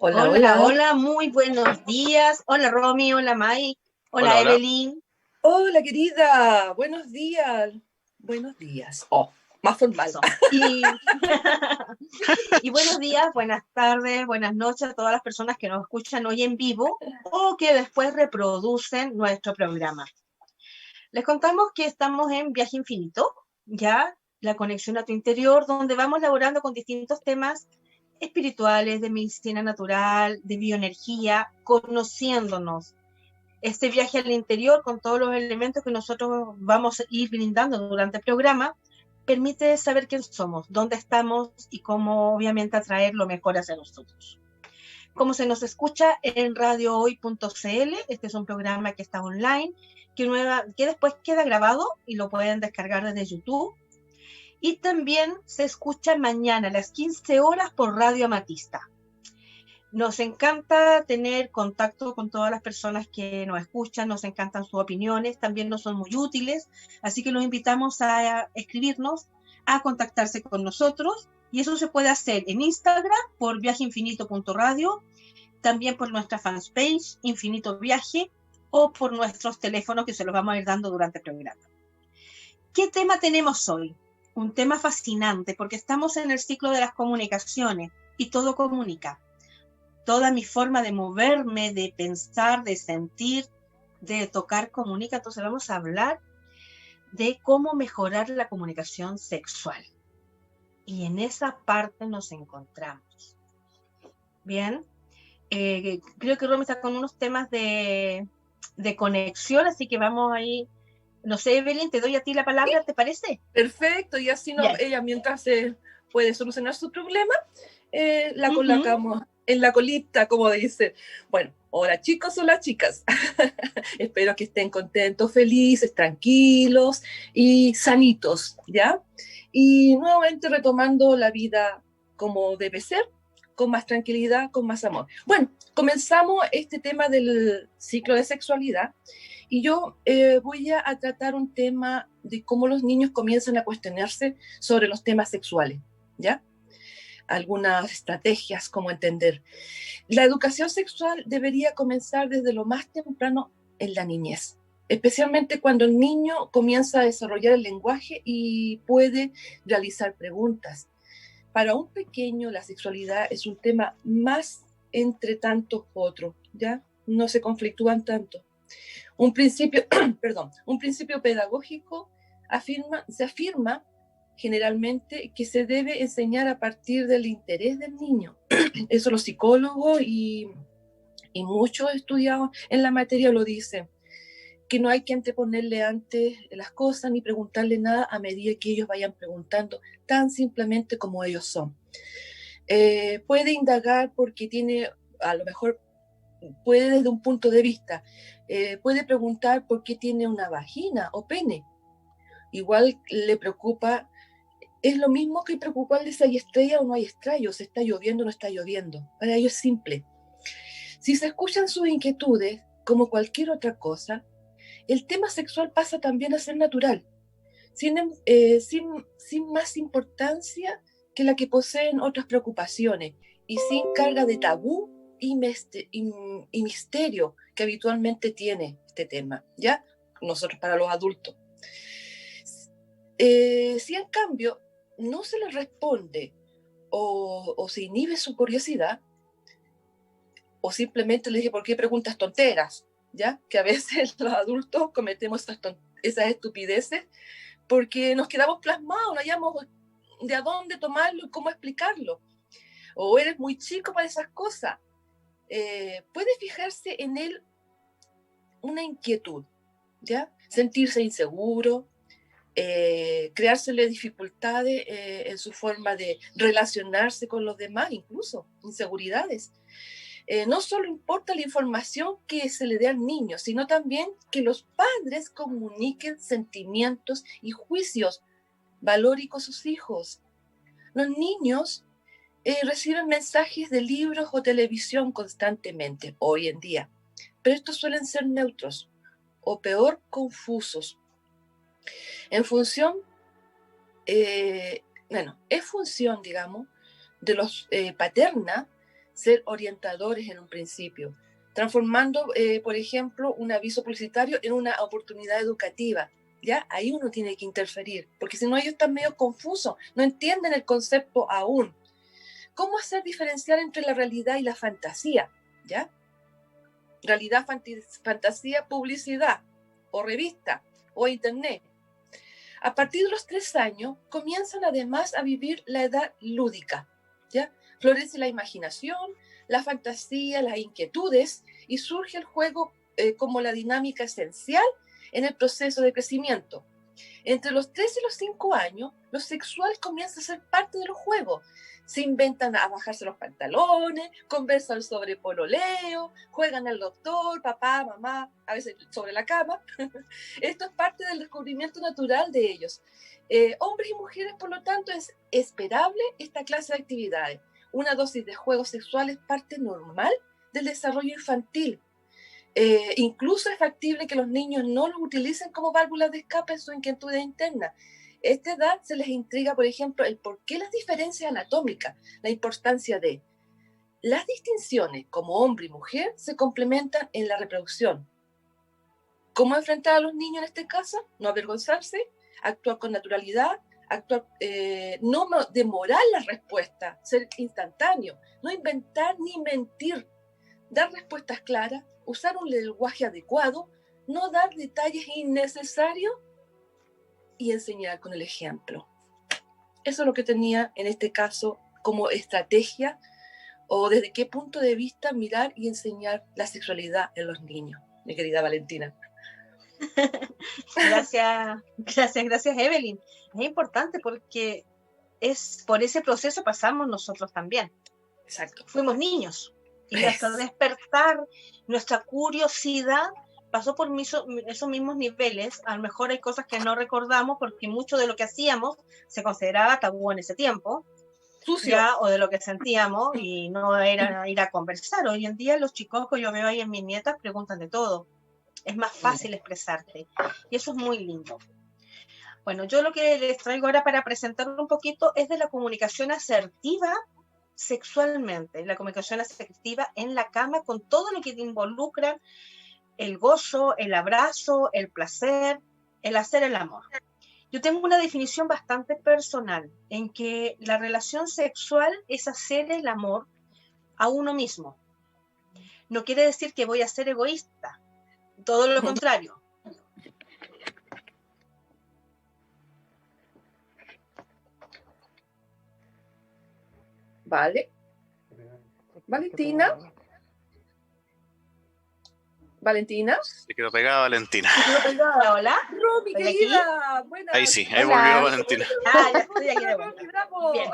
Hola, Hola, hola. hola, muy buenos días. Hola, Romy, hola, Mike, Hola, hola, hola. Evelyn. Hola, querida. Buenos días. Buenos días. Oh, más formal. Eso. Y buenos días, buenas tardes, buenas noches a todas las personas que nos escuchan hoy en vivo o que después reproducen nuestro programa. Les contamos que estamos en Viaje Infinito, ya la conexión a tu interior, donde vamos laborando con distintos temas espirituales, de medicina natural, de bioenergía, conociéndonos. Este viaje al interior con todos los elementos que nosotros vamos a ir brindando durante el programa permite saber quién somos, dónde estamos y cómo obviamente atraer lo mejor hacia nosotros. Como se nos escucha en radiohoy.cl, este es un programa que está online, que después queda grabado y lo pueden descargar desde YouTube. Y también se escucha mañana a las 15 horas por Radio Amatista. Nos encanta tener contacto con todas las personas que nos escuchan, nos encantan sus opiniones, también nos son muy útiles, así que los invitamos a escribirnos, a contactarse con nosotros, y eso se puede hacer en Instagram por viajeinfinito.radio, también por nuestra fanpage Infinito Viaje, o por nuestros teléfonos que se los vamos a ir dando durante el programa. ¿Qué tema tenemos hoy? Un tema fascinante, porque estamos en el ciclo de las comunicaciones, y todo comunica. Toda mi forma de moverme, de pensar, de sentir, de tocar comunica. Entonces vamos a hablar de cómo mejorar la comunicación sexual. Y en esa parte nos encontramos. Bien, creo que Romy está con unos temas de conexión, así que vamos ahí. No sé, Evelyn, te doy a ti la palabra, ¿te parece? Perfecto. Y así no, Bien. ella, mientras puede solucionar su problema, la Uh-huh. colocamos en la colita, como dice. Bueno, hola chicos, hola chicas. Espero que estén contentos, felices, tranquilos y sanitos, ¿ya? Y nuevamente retomando la vida como debe ser, con más tranquilidad, con más amor. Bueno, comenzamos este tema del ciclo de sexualidad y yo voy a tratar un tema de cómo los niños comienzan a cuestionarse sobre los temas sexuales, ¿ya? Algunas estrategias, cómo entender. La educación sexual debería comenzar desde lo más temprano en la niñez, especialmente cuando el niño comienza a desarrollar el lenguaje y puede realizar preguntas. Para un pequeño, la sexualidad es un tema más entre tantos otros, ¿ya? No se conflictúan tanto. Un principio, perdón, un principio pedagógico se afirma generalmente que se debe enseñar a partir del interés del niño. Eso los psicólogos y muchos estudiados en la materia lo dicen, que no hay que anteponerle antes las cosas ni preguntarle nada a medida que ellos vayan preguntando, tan simplemente como ellos son. Puede indagar porque tiene, a lo mejor puede desde un punto de vista, puede preguntar por qué tiene una vagina o pene. Igual le preocupa, es lo mismo que preocuparle si hay estrella o no hay estrella, o si está lloviendo o no está lloviendo. Para ellos es simple. Si se escuchan sus inquietudes, como cualquier otra cosa, el tema sexual pasa también a ser natural, sin más importancia que la que poseen otras preocupaciones y sin carga de tabú y misterio que habitualmente tiene este tema, ¿ya? Nosotros para los adultos. Si en cambio no se les responde o se inhibe su curiosidad, o simplemente le dije, ¿por qué preguntas tonteras? ¿Ya? Que a veces los adultos cometemos esas estupideces porque nos quedamos plasmados, no hayamos de a dónde tomarlo y cómo explicarlo. O eres muy chico para esas cosas. Puede fijarse en él una inquietud, ¿ya? Sentirse inseguro, creársele dificultades en su forma de relacionarse con los demás, incluso inseguridades. No solo importa la información que se le dé al niño, sino también que los padres comuniquen sentimientos y juicios valóricos a sus hijos. Los niños reciben mensajes de libros o televisión constantemente hoy en día, pero estos suelen ser neutros o peor, confusos. En función, es función, digamos, de los paterna ser orientadores en un principio, transformando, por ejemplo, un aviso publicitario en una oportunidad educativa. ¿Ya? Ahí uno tiene que interferir, porque si no ellos están medio confusos, no entienden el concepto aún. ¿Cómo hacer diferenciar entre la realidad y la fantasía? ¿Ya? Realidad, fantasía, publicidad, o revista, o internet. A partir de los 3 años, comienzan además a vivir la edad lúdica, ¿ya? Florece la imaginación, la fantasía, las inquietudes, y surge el juego como la dinámica esencial en el proceso de crecimiento. Entre los 3 y los 5 años, lo sexual comienza a ser parte de los juegos. Se inventan a bajarse los pantalones, conversan sobre pololeo, juegan al doctor, papá, mamá, a veces sobre la cama. Esto es parte del descubrimiento natural de ellos. Hombres y mujeres, por lo tanto, es esperable esta clase de actividades. Una dosis de juegos sexuales es parte normal del desarrollo infantil. Incluso es factible que los niños no lo utilicen como válvulas de escape en sus inquietudes internas. A esta edad se les intriga, por ejemplo, el por qué las diferencias anatómicas, la importancia de las distinciones como hombre y mujer se complementan en la reproducción. ¿Cómo enfrentar a los niños en este caso? No avergonzarse, actuar con naturalidad, no demorar la respuesta, ser instantáneo, no inventar ni mentir, dar respuestas claras, usar un lenguaje adecuado, no dar detalles innecesarios y enseñar con el ejemplo. Eso es lo que tenía en este caso como estrategia, o desde qué punto de vista mirar y enseñar la sexualidad en los niños, mi querida Valentina. Gracias, Evelyn. Es importante porque por ese proceso pasamos nosotros también. Exacto. Fuimos niños y hasta despertar nuestra curiosidad pasó por esos mismos niveles. A lo mejor hay cosas que no recordamos porque mucho de lo que hacíamos se consideraba tabú en ese tiempo. Sucio. ¿Ya? O de lo que sentíamos y no era ir a conversar. Hoy en día los chicos que yo veo ahí en mis nietas preguntan de todo. Es más fácil expresarte y eso es muy lindo. Bueno, yo lo que les traigo ahora para presentarlo un poquito es de la comunicación asertiva sexualmente, la comunicación asertiva en la cama con todo lo que involucra el gozo, el abrazo, el placer, el hacer el amor. Yo tengo una definición bastante personal en que la relación sexual es hacer el amor a uno mismo. No quiere decir que voy a ser egoísta, todo lo contrario. Vale. Valentina. Valentina. Se quedó pegada Valentina. Se quedó pegada, hola. No, mi querida. Buenas. Ahí sí, ahí volvió Valentina. Ah, ya estoy aquí de vuelta. Bien,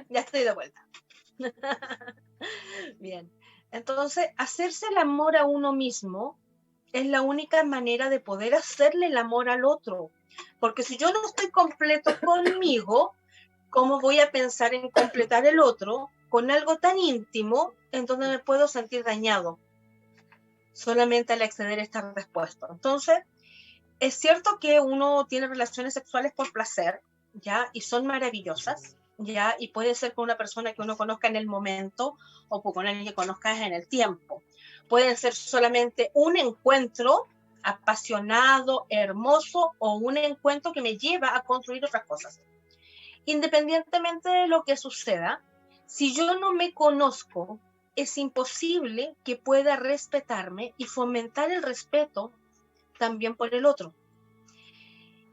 ya estoy de vuelta. Bien, entonces, hacerse el amor a uno mismo es la única manera de poder hacerle el amor al otro. Porque si yo no estoy completo conmigo, ¿cómo voy a pensar en completar el otro con algo tan íntimo en donde me puedo sentir dañado? Solamente al acceder a esta respuesta. Entonces, es cierto que uno tiene relaciones sexuales por placer, ¿ya? Y son maravillosas, ¿ya? Y puede ser con una persona que uno conozca en el momento o con alguien que conozcas en el tiempo. Pueden ser solamente un encuentro apasionado, hermoso, o un encuentro que me lleva a construir otras cosas. Independientemente de lo que suceda, si yo no me conozco, es imposible que pueda respetarme y fomentar el respeto también por el otro.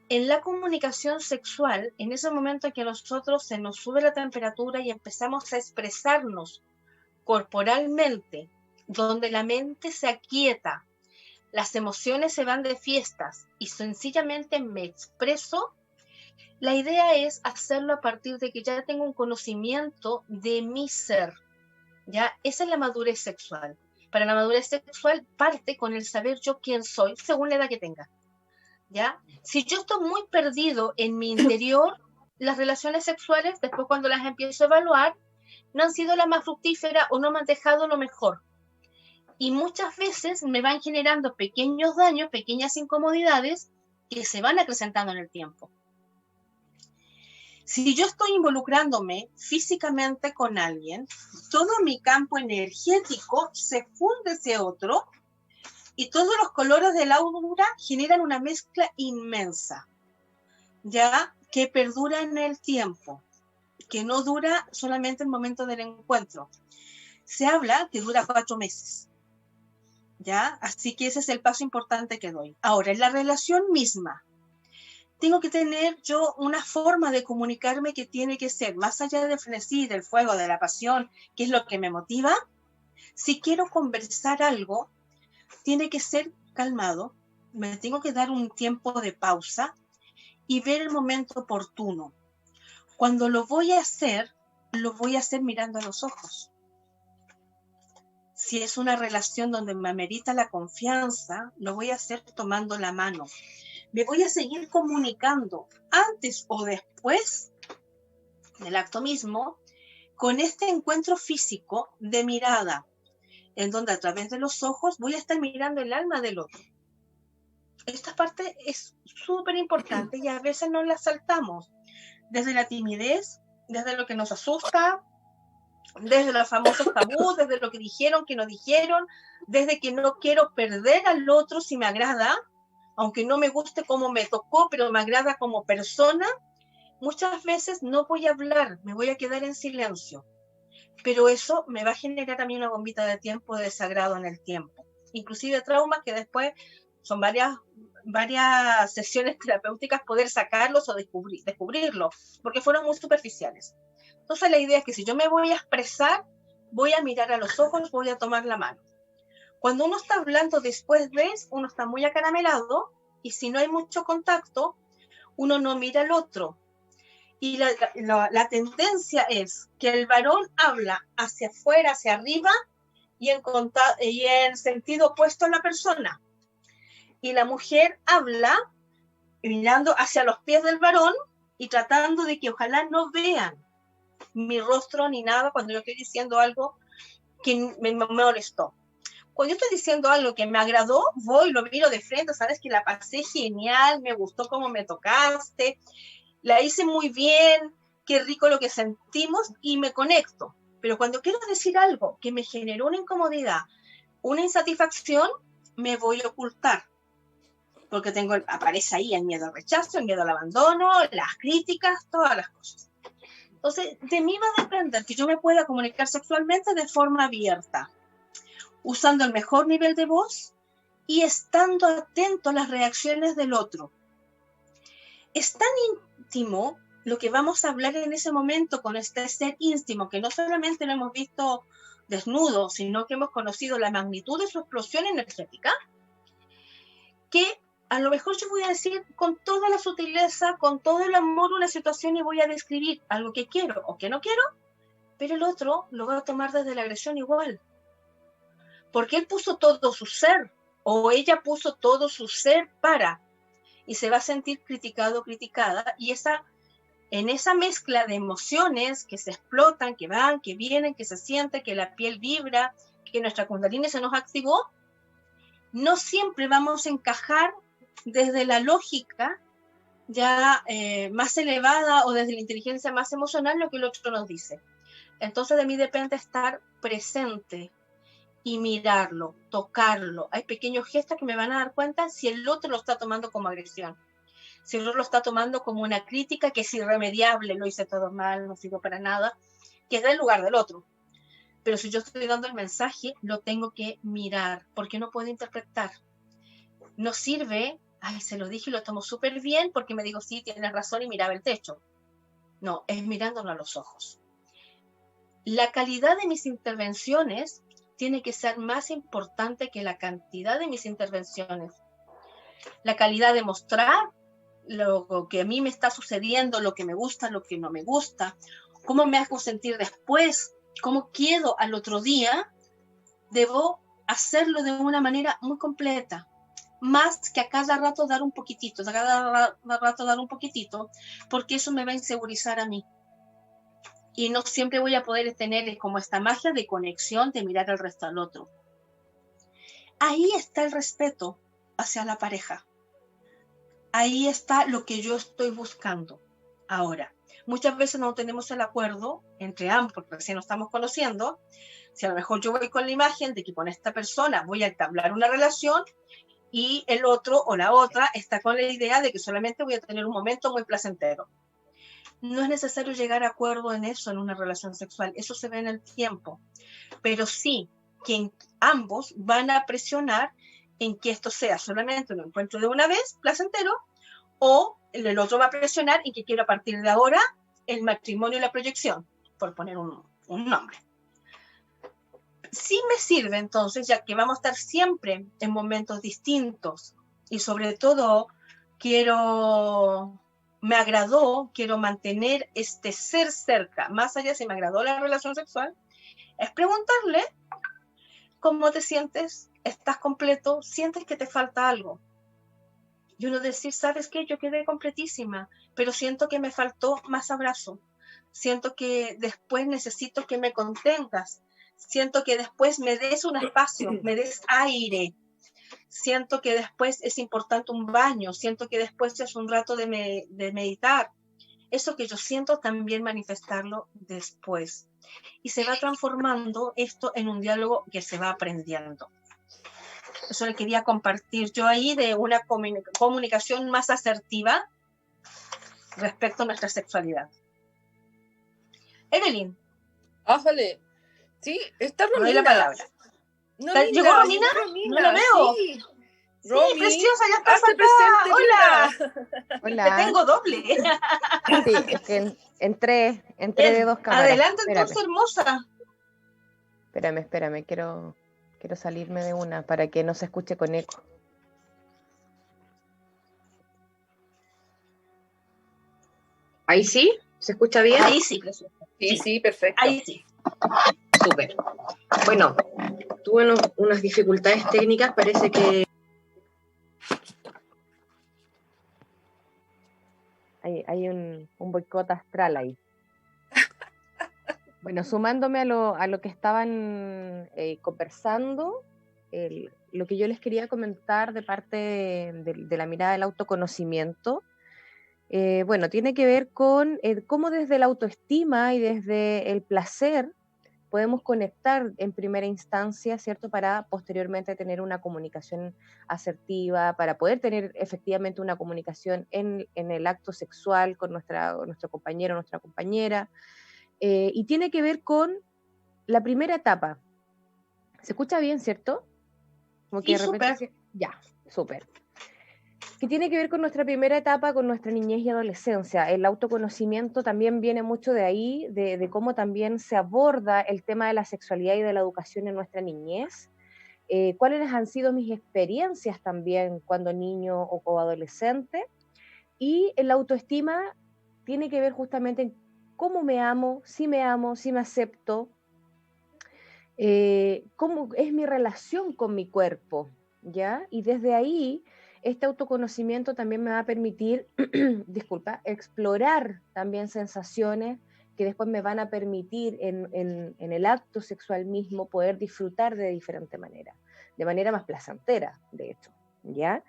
En la comunicación sexual, en ese momento en que a nosotros se nos sube la temperatura y empezamos a expresarnos corporalmente, donde la mente se aquieta, las emociones se van de fiestas y sencillamente me expreso, la idea es hacerlo a partir de que ya tengo un conocimiento de mi ser. ¿Ya? Esa es la madurez sexual. Para la madurez sexual parte con el saber yo quién soy, según la edad que tenga. ¿Ya? Si yo estoy muy perdido en mi interior, las relaciones sexuales, después cuando las empiezo a evaluar, no han sido las más fructíferas o no me han dejado lo mejor. Y muchas veces me van generando pequeños daños, pequeñas incomodidades que se van acrecentando en el tiempo. Si yo estoy involucrándome físicamente con alguien, todo mi campo energético se funde ese otro y todos los colores de la aura generan una mezcla inmensa, ya que perdura en el tiempo, que no dura solamente el momento del encuentro. Se habla que dura 4 meses, ¿ya? Así que ese es el paso importante que doy. Ahora, en la relación misma, tengo que tener yo una forma de comunicarme que tiene que ser, más allá del frenesí, del fuego, de la pasión, que es lo que me motiva. Si quiero conversar algo, tiene que ser calmado, me tengo que dar un tiempo de pausa y ver el momento oportuno. Cuando lo voy a hacer mirando a los ojos. Si es una relación donde me amerita la confianza, lo voy a hacer tomando la mano. Me voy a seguir comunicando antes o después del acto mismo con este encuentro físico de mirada, en donde a través de los ojos voy a estar mirando el alma del otro. Esta parte es súper importante y a veces nos la saltamos. Desde la timidez, desde lo que nos asusta, desde los famosos tabús, desde lo que dijeron, que no dijeron, desde que no quiero perder al otro si me agrada, aunque no me guste cómo me tocó, pero me agrada como persona. Muchas veces no voy a hablar, me voy a quedar en silencio, pero eso me va a generar a mí una bombita de tiempo de desagrado en el tiempo, inclusive traumas que después son varias sesiones terapéuticas poder sacarlos o descubrirlos, porque fueron muy superficiales. Entonces la idea es que si yo me voy a expresar, voy a mirar a los ojos, voy a tomar la mano. Cuando uno está hablando después de, uno está muy acaramelado y si no hay mucho contacto, uno no mira al otro. Y la tendencia es que el varón habla hacia afuera, hacia arriba y en sentido opuesto a la persona. Y la mujer habla mirando hacia los pies del varón y tratando de que ojalá no vean mi rostro ni nada cuando yo estoy diciendo algo que me molestó. Cuando yo estoy diciendo algo que me agradó, voy, lo miro de frente, sabes que la pasé genial, me gustó cómo me tocaste, la hice muy bien, qué rico lo que sentimos y me conecto. Pero cuando quiero decir algo que me generó una incomodidad, una insatisfacción, me voy a ocultar. Porque aparece ahí el miedo al rechazo, el miedo al abandono, las críticas, todas las cosas. Entonces, de mí va a depender que yo me pueda comunicar sexualmente de forma abierta, usando el mejor nivel de voz y estando atento a las reacciones del otro. Es tan íntimo lo que vamos a hablar en ese momento con este ser íntimo, que no solamente lo hemos visto desnudo, sino que hemos conocido la magnitud de su explosión energética, que a lo mejor yo voy a decir con toda la sutileza, con todo el amor una situación y voy a describir algo que quiero o que no quiero, pero el otro lo va a tomar desde la agresión igual. Porque él puso todo su ser o ella puso todo su ser y se va a sentir criticado o criticada y en esa mezcla de emociones que se explotan, que van, que vienen, que se siente, que la piel vibra, que nuestra kundalini se nos activó, no siempre vamos a encajar desde la lógica ya más elevada o desde la inteligencia más emocional lo que el otro nos dice. Entonces de mí depende estar presente y mirarlo, tocarlo. Hay pequeños gestos que me van a dar cuenta si el otro lo está tomando como agresión, si el otro lo está tomando como una crítica que es irremediable, lo hice todo mal, no sirvo para nada, que es del lugar del otro. Pero si yo estoy dando el mensaje, lo tengo que mirar, porque no puedo interpretar. No sirve, ay, se lo dije y lo tomo súper bien porque me digo, sí, tienes razón y miraba el techo. No, es mirándolo a los ojos. La calidad de mis intervenciones tiene que ser más importante que la cantidad de mis intervenciones. La calidad de mostrar lo que a mí me está sucediendo, lo que me gusta, lo que no me gusta, cómo me hago sentir después, cómo quedo al otro día, debo hacerlo de una manera muy completa, más que a cada rato dar un poquitito, porque eso me va a insegurizar a mí. Y no siempre voy a poder tener como esta magia de conexión, de mirar al resto al otro. Ahí está el respeto hacia la pareja. Ahí está lo que yo estoy buscando ahora. Muchas veces no tenemos el acuerdo entre ambos, porque recién nos estamos conociendo. Si a lo mejor yo voy con la imagen de que con esta persona voy a entablar una relación y el otro o la otra está con la idea de que solamente voy a tener un momento muy placentero. No es necesario llegar a acuerdo en eso en una relación sexual, eso se ve en el tiempo, pero sí que ambos van a presionar en que esto sea solamente un encuentro de una vez placentero, o el otro va a presionar en que quiero a partir de ahora el matrimonio y la proyección, por poner un nombre. Sí me sirve entonces, ya que vamos a estar siempre en momentos distintos y sobre todo me agradó, quiero mantener este ser cerca, más allá si me agradó la relación sexual, es preguntarle cómo te sientes, estás completo, sientes que te falta algo. Y uno decir, ¿sabes qué? Yo quedé completísima, pero siento que me faltó más abrazo. Siento que después necesito que me contengas. Siento que después me des un espacio, me des aire. Siento que después es importante un baño. Siento que después es un rato de meditar. Eso que yo siento también manifestarlo después. Y se va transformando esto en un diálogo que se va aprendiendo. Eso le quería compartir yo ahí, de una comunicación más asertiva respecto a nuestra sexualidad. Evelyn. Ájale. Sí, está Romina. Doy la palabra. No, ¿Llegó Romina? No la veo. Sí, Romy, preciosa, ya estás hazte acá. presente. Hola. Hola. Te tengo doble. Sí, es que entré de dos cámaras. Adelante, Espérame. entonces, hermosa. Espérame, quiero salirme de una para que no se escuche con eco. ¿Ahí sí? ¿Se escucha bien? Ahí sí, preciosa. Sí, perfecto. Ahí sí. Súper. Bueno, tuve unas dificultades técnicas, parece que... Hay un boicot astral ahí. Bueno, sumándome a lo que estaban conversando, lo que yo les quería comentar de parte de la mirada del autoconocimiento, bueno, tiene que ver con cómo desde la autoestima y desde el placer podemos conectar en primera instancia, ¿cierto?, para posteriormente tener una comunicación asertiva, para poder tener efectivamente una comunicación en el acto sexual con nuestro compañero, nuestra compañera. Y tiene que ver con la primera etapa. ¿Se escucha bien, cierto? Como que Sí, de repente súper. Ya, súper. Que tiene que ver con nuestra primera etapa, con nuestra niñez y adolescencia. El autoconocimiento también viene mucho de ahí, de cómo también se aborda el tema de la sexualidad y de la educación en nuestra niñez. Cuáles han sido mis experiencias también cuando niño o adolescente. Y la autoestima tiene que ver justamente en cómo me amo, si me acepto, cómo es mi relación con mi cuerpo, ¿ya? Y desde ahí, este autoconocimiento también me va a permitir, explorar también sensaciones que después me van a permitir en el acto sexual mismo poder disfrutar de diferente manera, de manera más placentera, de hecho, ¿ya?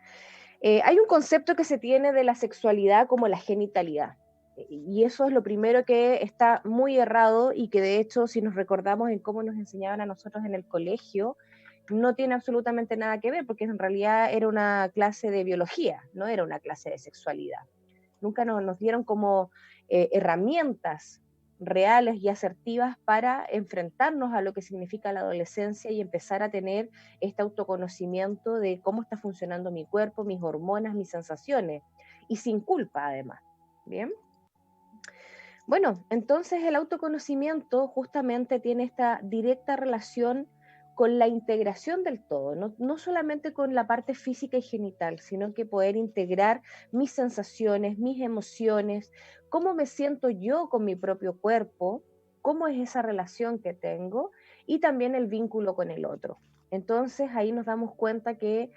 Hay un concepto que se tiene de la sexualidad como la genitalidad, y eso es lo primero que está muy errado y que de hecho, si nos recordamos en cómo nos enseñaban a nosotros en el colegio, no tiene absolutamente nada que ver, porque en realidad era una clase de biología, no era una clase de sexualidad. Nunca nos dieron como herramientas reales y asertivas para enfrentarnos a lo que significa la adolescencia y empezar a tener este autoconocimiento de cómo está funcionando mi cuerpo, mis hormonas, mis sensaciones, y sin culpa además. ¿Bien? Bueno, entonces el autoconocimiento justamente tiene esta directa relación con la integración del todo, no solamente con la parte física y genital, sino que poder integrar mis sensaciones, mis emociones, cómo me siento yo con mi propio cuerpo, cómo es esa relación que tengo y también el vínculo con el otro. Entonces ahí nos damos cuenta que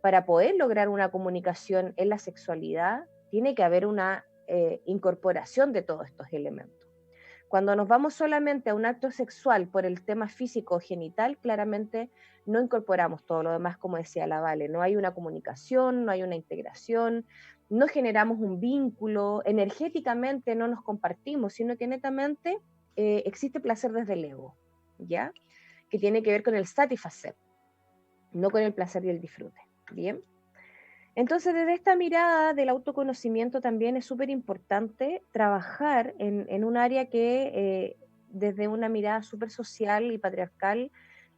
para poder lograr una comunicación en la sexualidad tiene que haber una incorporación de todos estos elementos. Cuando nos vamos solamente a un acto sexual por el tema físico o genital, claramente no incorporamos todo lo demás, como decía la Vale. No hay una comunicación, no hay una integración, no generamos un vínculo, energéticamente no nos compartimos, sino que netamente existe placer desde el ego, ¿ya? Que tiene que ver con el satisfacer, no con el placer y el disfrute, ¿bien? Entonces, desde esta mirada del autoconocimiento también es súper importante trabajar en un área que desde una mirada súper social y patriarcal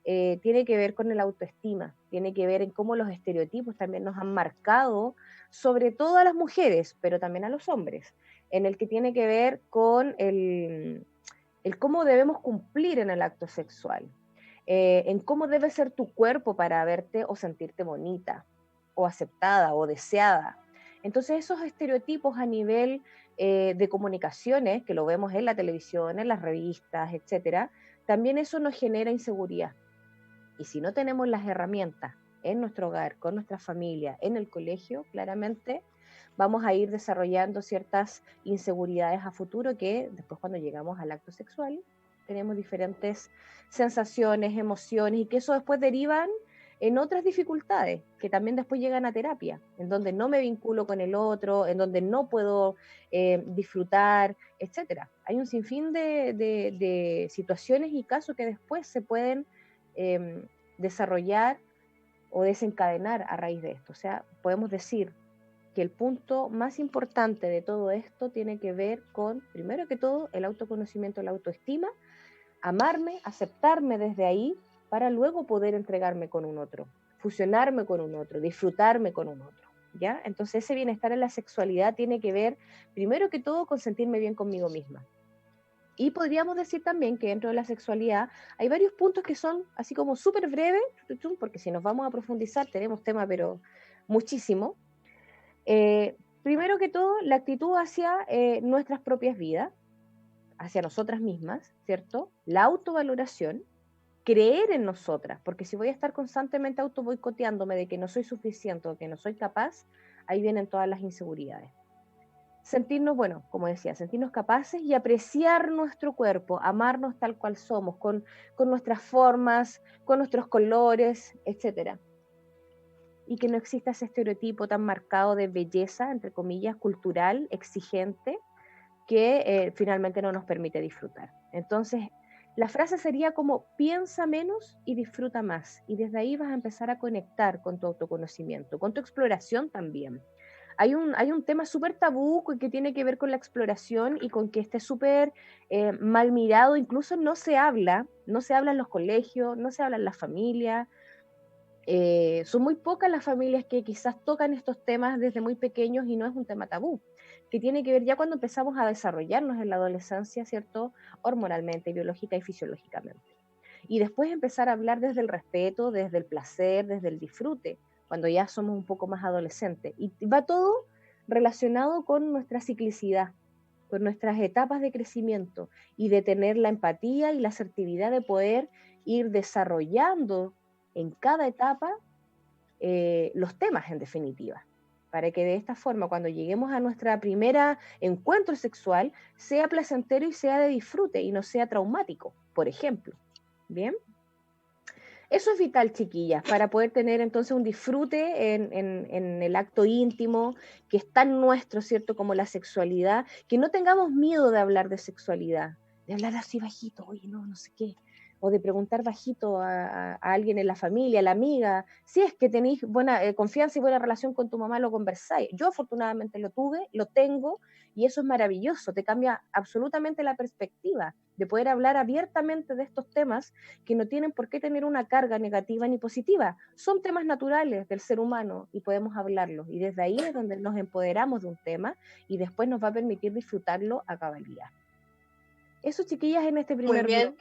tiene que ver con el autoestima, tiene que ver en cómo los estereotipos también nos han marcado, sobre todo a las mujeres, pero también a los hombres, en el que tiene que ver con el cómo debemos cumplir en el acto sexual, en cómo debe ser tu cuerpo para verte o sentirte bonita, o aceptada, o deseada. Entonces esos estereotipos a nivel de comunicaciones, que lo vemos en la televisión, en las revistas, etcétera, también eso nos genera inseguridad. Y si no tenemos las herramientas en nuestro hogar, con nuestra familia, en el colegio, claramente vamos a ir desarrollando ciertas inseguridades a futuro que después cuando llegamos al acto sexual tenemos diferentes sensaciones, emociones y que eso después derivan en otras dificultades que también después llegan a terapia, en donde no me vinculo con el otro, en donde no puedo disfrutar, etcétera. Hay un sinfín de situaciones y casos que después se pueden desarrollar o desencadenar a raíz de esto. O sea, podemos decir que el punto más importante de todo esto tiene que ver con, primero que todo, el autoconocimiento, la autoestima, amarme, aceptarme desde ahí, para luego poder entregarme con un otro, fusionarme con un otro, disfrutarme con un otro, ¿ya? Entonces ese bienestar en la sexualidad tiene que ver, primero que todo, con sentirme bien conmigo misma. Y podríamos decir también que dentro de la sexualidad hay varios puntos que son así como súper breves, porque si nos vamos a profundizar tenemos tema, pero muchísimo. Primero que todo, la actitud hacia nuestras propias vidas, hacia nosotras mismas, ¿cierto? La autovaloración, creer en nosotras, porque si voy a estar constantemente auto boicoteándome de que no soy suficiente o que no soy capaz, ahí vienen todas las inseguridades. Sentirnos, bueno, como decía, sentirnos capaces y apreciar nuestro cuerpo, amarnos tal cual somos, con nuestras formas, con nuestros colores, etc. Y que no exista ese estereotipo tan marcado de belleza, entre comillas, cultural, exigente, que finalmente no nos permite disfrutar. Entonces, la frase sería como piensa menos y disfruta más. Y desde ahí vas a empezar a conectar con tu autoconocimiento, con tu exploración también. Hay un tema súper tabú que tiene que ver con la exploración y con que esté súper mal mirado, incluso no se habla en los colegios, no se habla en las familias. Son muy pocas las familias que quizás tocan estos temas desde muy pequeños y no es un tema tabú, que tiene que ver ya cuando empezamos a desarrollarnos en la adolescencia, ¿cierto? Hormonalmente, biológica y fisiológicamente. Y después empezar a hablar desde el respeto, desde el placer, desde el disfrute, cuando ya somos un poco más adolescentes. Y va todo relacionado con nuestra ciclicidad, con nuestras etapas de crecimiento y de tener la empatía y la asertividad de poder ir desarrollando en cada etapa los temas en definitiva, para que de esta forma cuando lleguemos a nuestra primera encuentro sexual sea placentero y sea de disfrute y no sea traumático, por ejemplo. ¿Bien? Eso es vital, chiquillas, para poder tener entonces un disfrute en el acto íntimo, que es tan nuestro, ¿cierto?, como la sexualidad, que no tengamos miedo de hablar de sexualidad, de hablar así bajito, oye, no sé qué, o de preguntar bajito a alguien en la familia, a la amiga, si es que tenéis buena confianza y buena relación con tu mamá, lo conversáis. Yo afortunadamente lo tuve, lo tengo, y eso es maravilloso, te cambia absolutamente la perspectiva de poder hablar abiertamente de estos temas que no tienen por qué tener una carga negativa ni positiva. Son temas naturales del ser humano y podemos hablarlos. Y desde ahí es donde nos empoderamos de un tema y después nos va a permitir disfrutarlo a cabalidad. Eso, chiquillas, en este primer bloque.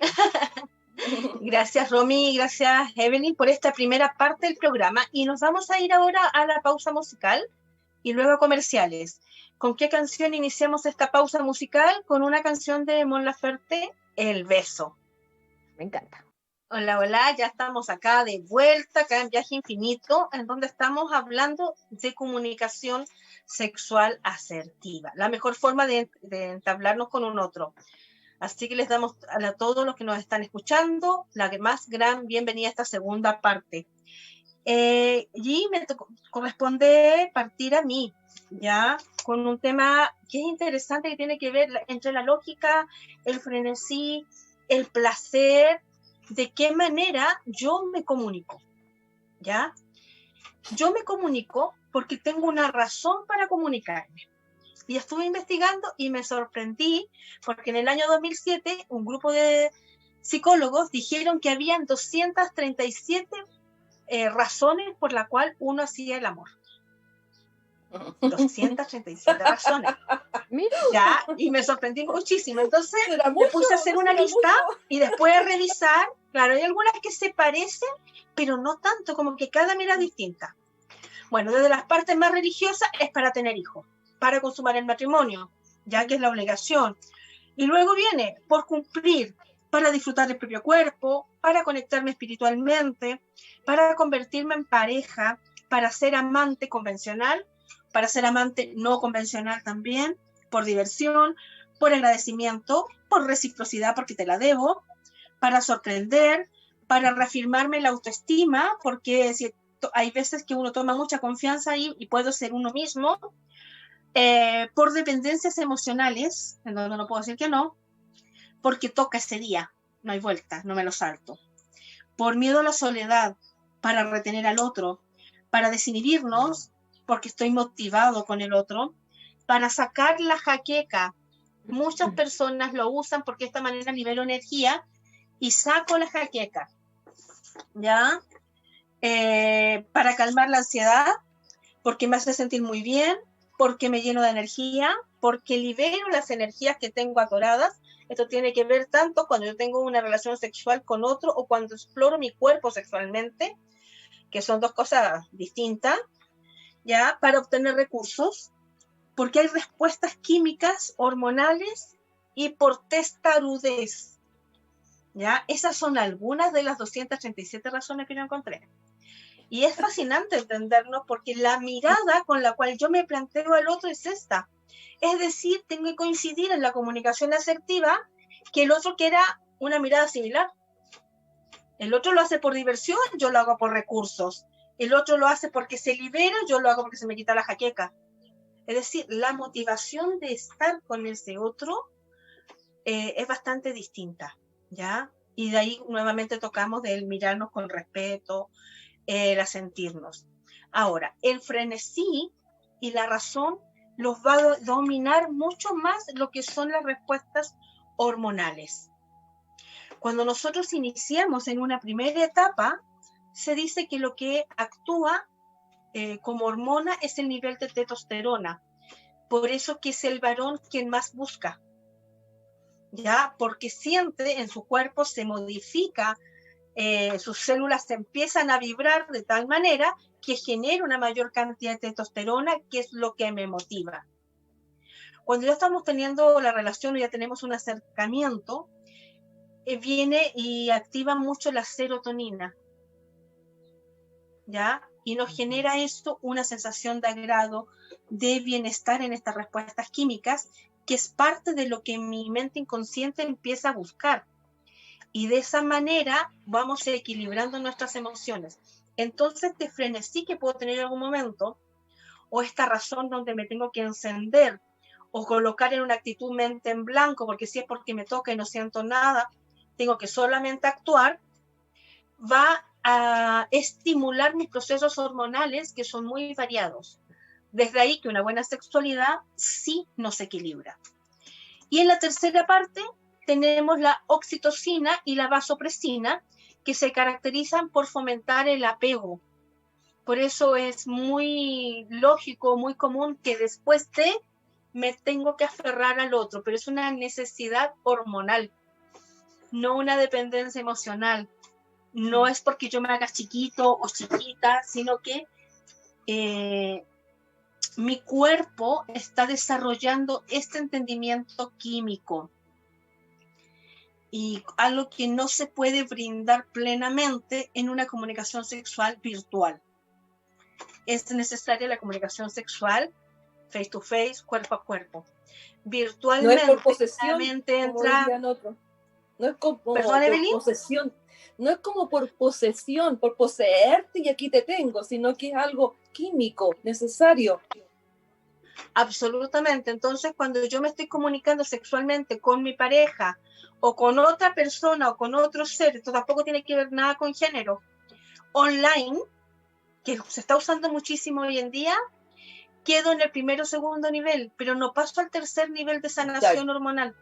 Gracias, Romy, gracias, Evelyn, por esta primera parte del programa. Y nos vamos a ir ahora a la pausa musical y luego a comerciales. ¿Con qué canción iniciamos esta pausa musical? Con una canción de Mon Laferte, El Beso. Me encanta. Hola, hola, ya estamos acá de vuelta, acá en Viaje Infinito, en donde estamos hablando de comunicación sexual asertiva, la mejor forma de entablarnos con un otro. Así que les damos a todos los que nos están escuchando la más gran bienvenida a esta segunda parte. Y me corresponde partir a mí, ¿ya? Con un tema que es interesante, que tiene que ver entre la lógica, el frenesí, el placer, de qué manera yo me comunico, ¿ya? Yo me comunico porque tengo una razón para comunicarme. Y estuve investigando y me sorprendí porque en el año 2007 un grupo de psicólogos dijeron que habían 237 razones por la cual uno hacía el amor. 237 razones. Ya, y me sorprendí muchísimo. Entonces me puse a hacer una lista y después a revisar. Claro, hay algunas que se parecen, pero no tanto, como que cada mira es distinta. Bueno, desde las partes más religiosas es para tener hijos, para consumar el matrimonio, ya que es la obligación. Y luego viene por cumplir, para disfrutar del propio cuerpo, para conectarme espiritualmente, para convertirme en pareja, para ser amante convencional, para ser amante no convencional también, por diversión, por agradecimiento, por reciprocidad porque te la debo, para sorprender, para reafirmarme la autoestima, porque si hay veces que uno toma mucha confianza y puedo ser uno mismo, por dependencias emocionales, en donde no puedo decir que no, porque toca ese día, no hay vuelta, no me lo salto. Por miedo a la soledad, para retener al otro, para desinhibirnos, porque estoy motivado con el otro, para sacar la jaqueca. Muchas personas lo usan porque de esta manera libero energía y saco la jaqueca, ¿ya? Para calmar la ansiedad, porque me hace sentir muy bien, porque me lleno de energía, porque libero las energías que tengo atoradas. Esto tiene que ver tanto cuando yo tengo una relación sexual con otro o cuando exploro mi cuerpo sexualmente, que son dos cosas distintas, ¿ya? Para obtener recursos, porque hay respuestas químicas, hormonales y por testarudez, ¿ya? Esas son algunas de las 237 razones que yo encontré. Y es fascinante entendernos porque la mirada con la cual yo me planteo al otro es esta. Es decir, tengo que coincidir en la comunicación asertiva que el otro quiera una mirada similar. El otro lo hace por diversión, yo lo hago por recursos. El otro lo hace porque se libera, yo lo hago porque se me quita la jaqueca. Es decir, la motivación de estar con ese otro es bastante distinta, ¿ya? Y de ahí nuevamente tocamos del mirarnos con respeto, el sentirnos. Ahora, el frenesí y la razón los va a dominar mucho más lo que son las respuestas hormonales. Cuando nosotros iniciamos en una primera etapa, se dice que lo que actúa como hormona es el nivel de testosterona. Por eso que es el varón quien más busca, ¿ya? Porque siente en su cuerpo, se modifica, sus células se empiezan a vibrar de tal manera que genera una mayor cantidad de testosterona, que es lo que me motiva. Cuando ya estamos teniendo la relación o ya tenemos un acercamiento, viene y activa mucho la serotonina, ¿ya? Y nos genera esto una sensación de agrado, de bienestar en estas respuestas químicas, que es parte de lo que mi mente inconsciente empieza a buscar. Y de esa manera vamos equilibrando nuestras emociones. Entonces, este frenesí que puedo tener en algún momento, o esta razón donde me tengo que encender, o colocar en una actitud mente en blanco, porque si es porque me toca y no siento nada, tengo que solamente actuar, va a estimular mis procesos hormonales que son muy variados. Desde ahí que una buena sexualidad sí nos equilibra. Y en la tercera parte tenemos la oxitocina y la vasopresina, que se caracterizan por fomentar el apego. Por eso es muy lógico, muy común que después de me tengo que aferrar al otro, pero es una necesidad hormonal, no una dependencia emocional. No es porque yo me haga chiquito o chiquita, sino que mi cuerpo está desarrollando este entendimiento químico. Y algo que no se puede brindar plenamente en una comunicación sexual virtual. Es necesaria la comunicación sexual face to face, cuerpo a cuerpo. Virtualmente, no es por posesión, entra... como dirían otros. No es como ¿Perdón, por Evelyn? posesión. no es como por posesión, por poseerte y aquí te tengo, sino que es algo químico, necesario. Absolutamente. Entonces, cuando yo me estoy comunicando sexualmente con mi pareja o con otra persona o con otro ser, esto tampoco tiene que ver nada con género, online, que se está usando muchísimo hoy en día, quedo en el primero o segundo nivel, pero no paso al tercer nivel de sanación hormonal.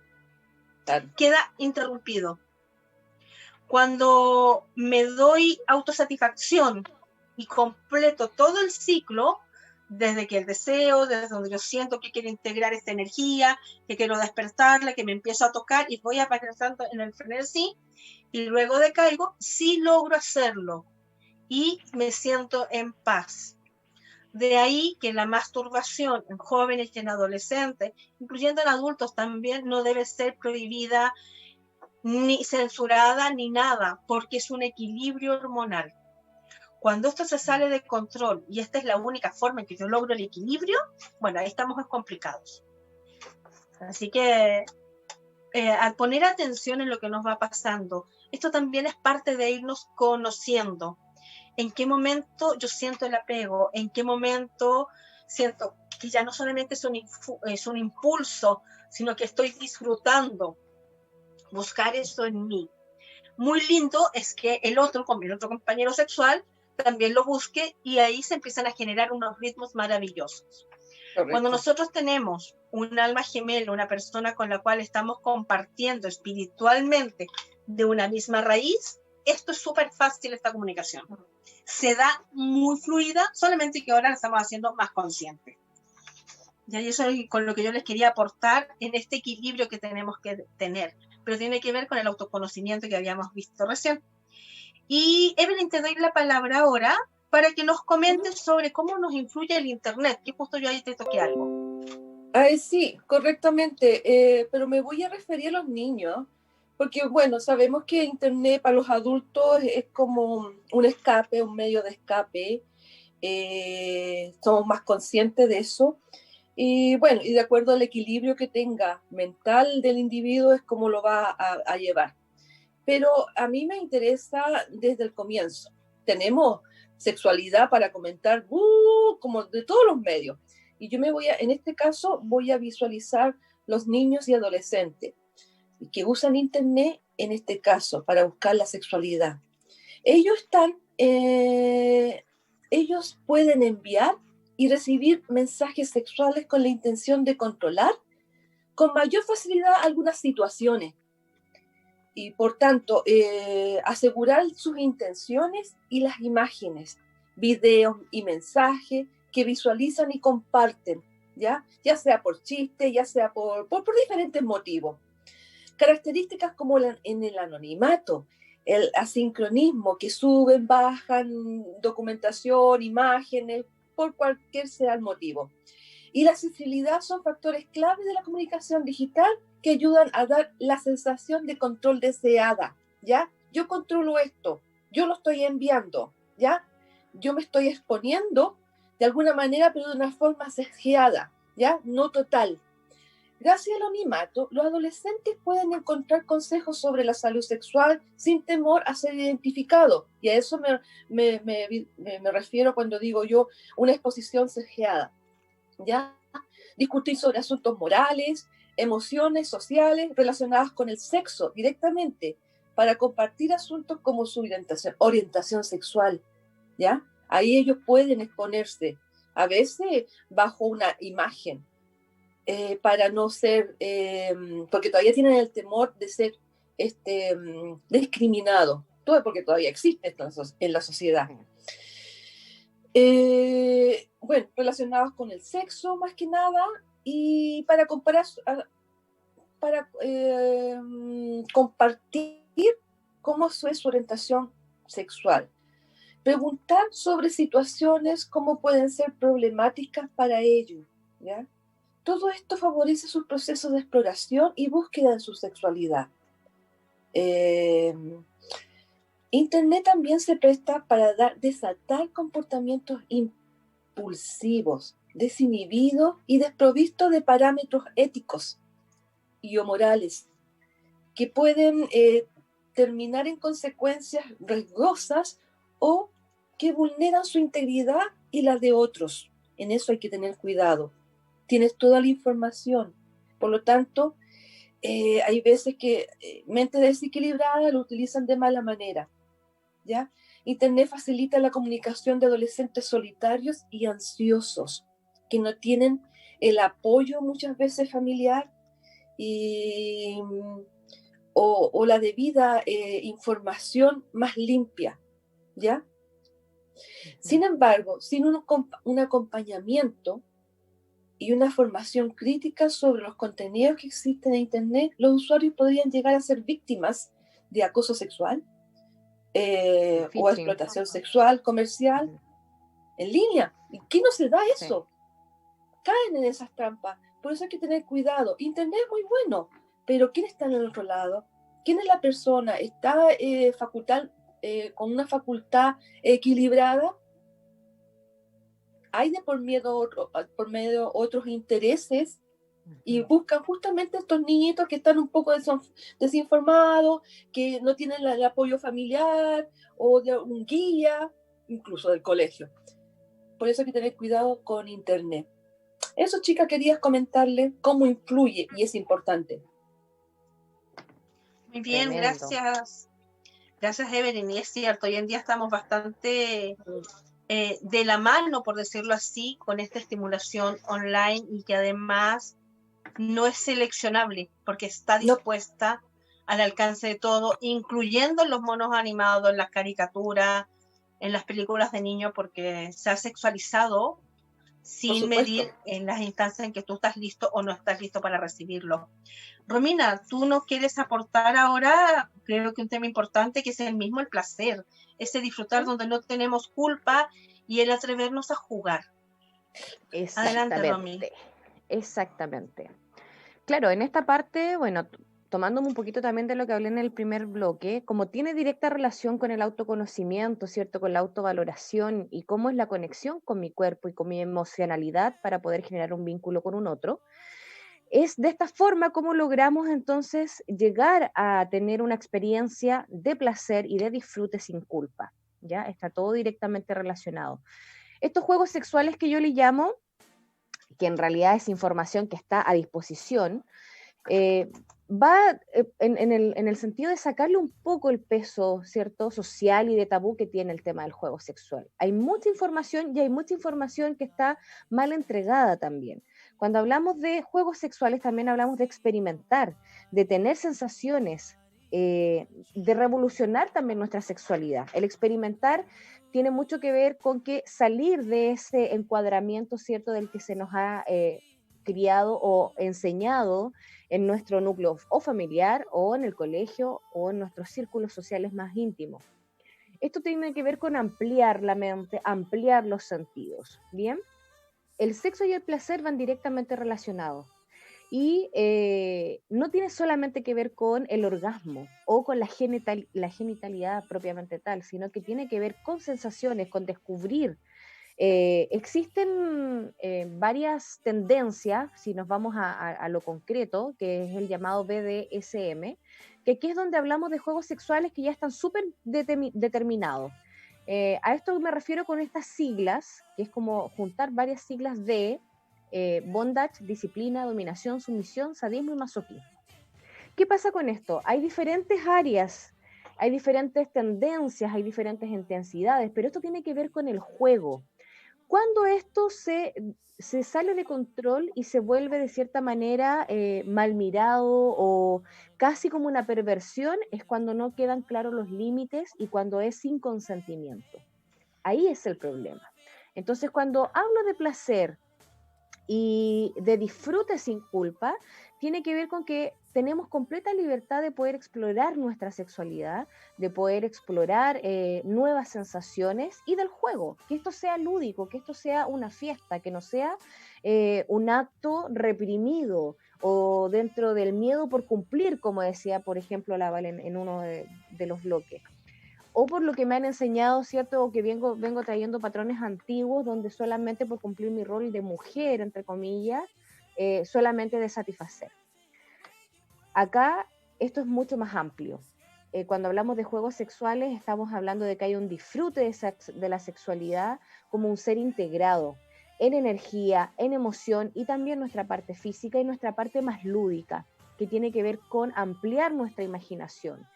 Queda interrumpido. Cuando me doy autosatisfacción y completo todo el ciclo, desde que el deseo, desde donde yo siento que quiero integrar esta energía, que quiero despertarla, que me empiezo a tocar y voy apareciendo en el frenesí, y luego decaigo, sí logro hacerlo y me siento en paz. De ahí que la masturbación en jóvenes y en adolescentes, incluyendo en adultos también, no debe ser prohibida, ni censurada, ni nada, porque es un equilibrio hormonal. Cuando esto se sale de control y esta es la única forma en que yo logro el equilibrio, bueno, ahí estamos complicados. Así que al poner atención en lo que nos va pasando, esto también es parte de irnos conociendo. ¿En qué momento yo siento el apego? ¿En qué momento siento que ya no solamente es un impulso, sino que estoy disfrutando? Buscar eso en mí. Muy lindo es que el otro compañero sexual también lo busque y ahí se empiezan a generar unos ritmos maravillosos. Correcto. Cuando nosotros tenemos un alma gemela, una persona con la cual estamos compartiendo espiritualmente de una misma raíz, esto es súper fácil, esta comunicación. Se da muy fluida, solamente que ahora la estamos haciendo más consciente. Y eso es con lo que yo les quería aportar en este equilibrio que tenemos que tener, pero tiene que ver con el autoconocimiento que habíamos visto recién. Y Evelyn, te doy la palabra ahora para que nos comentes sobre cómo nos influye el Internet, que justo yo ahí te toqué algo. Sí, correctamente, pero me voy a referir a los niños, porque bueno, sabemos que Internet para los adultos es como un escape, un medio de escape, somos más conscientes de eso, y bueno, y de acuerdo al equilibrio que tenga mental del individuo es como lo va a llevar. Pero a mí me interesa desde el comienzo. Tenemos sexualidad para comentar, como de todos los medios. Y yo en este caso, voy a visualizar los niños y adolescentes que usan Internet, en este caso, para buscar la sexualidad. Ellos pueden enviar y recibir mensajes sexuales con la intención de controlar con mayor facilidad algunas situaciones. Y por tanto, asegurar sus intenciones y las imágenes, videos y mensajes que visualizan y comparten, ya sea por chiste, ya sea por diferentes motivos. Características como en el anonimato, el asincronismo, que suben, bajan documentación, imágenes, por cualquier sea el motivo. Y la accesibilidad son factores clave de la comunicación digital que ayudan a dar la sensación de control deseada, ¿ya? Yo controlo esto, yo lo estoy enviando, ¿ya? Yo me estoy exponiendo de alguna manera, pero de una forma sesgada, ¿ya? No total. Gracias al anonimato, los adolescentes pueden encontrar consejos sobre la salud sexual sin temor a ser identificados. Y a eso me refiero cuando digo yo una exposición sesgada, ¿ya? Discutir sobre asuntos morales, emociones sociales relacionadas con el sexo directamente, para compartir asuntos como su orientación sexual, ¿ya? Ahí ellos pueden exponerse, a veces bajo una imagen, para no ser, porque todavía tienen el temor de ser discriminados, todo porque todavía existe esto en la sociedad. Bueno, relacionados con el sexo más que nada, y para compartir cómo es su orientación sexual. Preguntar sobre situaciones como pueden ser problemáticas para ellos, ¿ya? Todo esto favorece sus procesos de exploración y búsqueda de su sexualidad. Internet también se presta para desatar comportamientos impulsivos, desinhibidos y desprovistos de parámetros éticos y o morales que pueden terminar en consecuencias riesgosas o que vulneran su integridad y la de otros. En eso hay que tener cuidado. Tienes toda la información. Por lo tanto, hay veces que mente desequilibrada lo utilizan de mala manera, ¿ya? Internet facilita la comunicación de adolescentes solitarios y ansiosos que no tienen el apoyo muchas veces familiar y, o la debida información más limpia, ¿ya? Sin embargo, sin un acompañamiento y una formación crítica sobre los contenidos que existen en Internet, los usuarios podrían llegar a ser víctimas de acoso sexual o explotación sexual comercial en línea. ¿Y qué no se da eso? Sí. Caen en esas trampas. Por eso hay que tener cuidado. Internet es muy bueno, pero ¿quién está en el otro lado? ¿Quién es la persona? ¿Está con una facultad equilibrada? Hay de por medio otros intereses y buscan justamente estos niñitos que están un poco desinformados, que no tienen el apoyo familiar o de un guía, incluso del colegio. Por eso hay que tener cuidado con Internet. Eso, chica, querías comentarle cómo influye y es importante. Muy bien, tremendo. Gracias. Gracias, Evelyn. Y es cierto, hoy en día estamos bastante de la mano, por decirlo así, con esta estimulación online y que además no es seleccionable porque está dispuesta al alcance de todo, incluyendo en los monos animados, en las caricaturas, en las películas de niños, porque se ha sexualizado sin medir en las instancias en que tú estás listo o no estás listo para recibirlo. Romina, tú nos quieres aportar ahora, creo que un tema importante, que es el mismo el placer, ese disfrutar donde no tenemos culpa y el atrevernos a jugar. Adelante, Romy. Exactamente. Claro, en esta parte, bueno, tomándome un poquito también de lo que hablé en el primer bloque, como tiene directa relación con el autoconocimiento, ¿cierto? Con la autovaloración y cómo es la conexión con mi cuerpo y con mi emocionalidad para poder generar un vínculo con un otro. Es de esta forma como logramos entonces llegar a tener una experiencia de placer y de disfrute sin culpa, ¿ya? Está todo directamente relacionado. Estos juegos sexuales que yo le llamo, que en realidad es información que está a disposición, va en el sentido de sacarle un poco el peso, ¿cierto?, social y de tabú que tiene el tema del juego sexual. Hay mucha información y hay mucha información que está mal entregada también. Cuando hablamos de juegos sexuales también hablamos de experimentar, de tener sensaciones, de revolucionar también nuestra sexualidad. El experimentar tiene mucho que ver con que salir de ese encuadramiento, ¿cierto?, del que se nos ha criado o enseñado en nuestro núcleo o familiar o en el colegio o en nuestros círculos sociales más íntimos. Esto tiene que ver con ampliar la mente, ampliar los sentidos, ¿bien? El sexo y el placer van directamente relacionados y no tiene solamente que ver con el orgasmo o con la genitalidad propiamente tal, sino que tiene que ver con sensaciones, con descubrir. Existen varias tendencias, si nos vamos a lo concreto, que es el llamado BDSM, que aquí es donde hablamos de juegos sexuales que ya están súper determinados. A esto me refiero con estas siglas, que es como juntar varias siglas de bondage, disciplina, dominación, sumisión, sadismo y masoquismo. ¿Qué pasa con esto? Hay diferentes áreas, hay diferentes tendencias, hay diferentes intensidades, pero esto tiene que ver con el juego. Cuando esto se sale de control y se vuelve de cierta manera mal mirado o casi como una perversión, es cuando no quedan claros los límites y cuando es sin consentimiento. Ahí es el problema. Entonces, cuando hablo de placer y de disfrute sin culpa, tiene que ver con que tenemos completa libertad de poder explorar nuestra sexualidad, de poder explorar nuevas sensaciones y del juego, que esto sea lúdico, que esto sea una fiesta, que no sea un acto reprimido o dentro del miedo por cumplir, como decía, por ejemplo, la Val en uno de los bloques. O por lo que me han enseñado, ¿cierto? O que vengo trayendo patrones antiguos donde solamente por cumplir mi rol de mujer, entre comillas, solamente de satisfacer. Acá esto es mucho más amplio. cuando hablamos de juegos sexuales, estamos hablando de que hay un disfrute de la sexualidad como un ser integrado en energía, en emoción y también nuestra parte física y nuestra parte más lúdica, que tiene que ver con ampliar nuestra imaginación.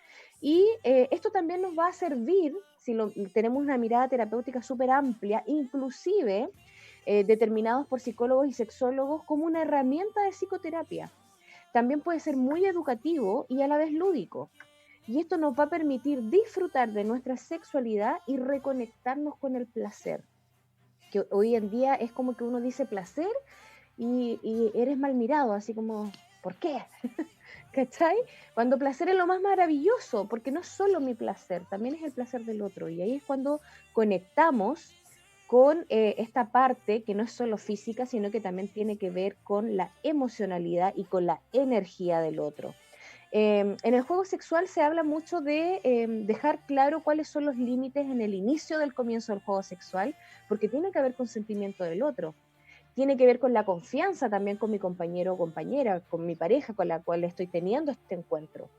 Y esto también nos va a servir, si tenemos una mirada terapéutica súper amplia, inclusive determinados por psicólogos y sexólogos como una herramienta de psicoterapia. También puede ser muy educativo y a la vez lúdico. Y esto nos va a permitir disfrutar de nuestra sexualidad y reconectarnos con el placer. Que hoy en día es como que uno dice placer y eres mal mirado, así como, ¿por qué? ¿Cachai? Cuando placer es lo más maravilloso, porque no es solo mi placer, también es el placer del otro. Y ahí es cuando conectamos con esta parte que no es solo física, sino que también tiene que ver con la emocionalidad y con la energía del otro. En el juego sexual se habla mucho de dejar claro cuáles son los límites en el inicio del comienzo del juego sexual, porque tiene que haber consentimiento del otro. Tiene que ver con la confianza también con mi compañero o compañera, con mi pareja con la cual estoy teniendo este encuentro.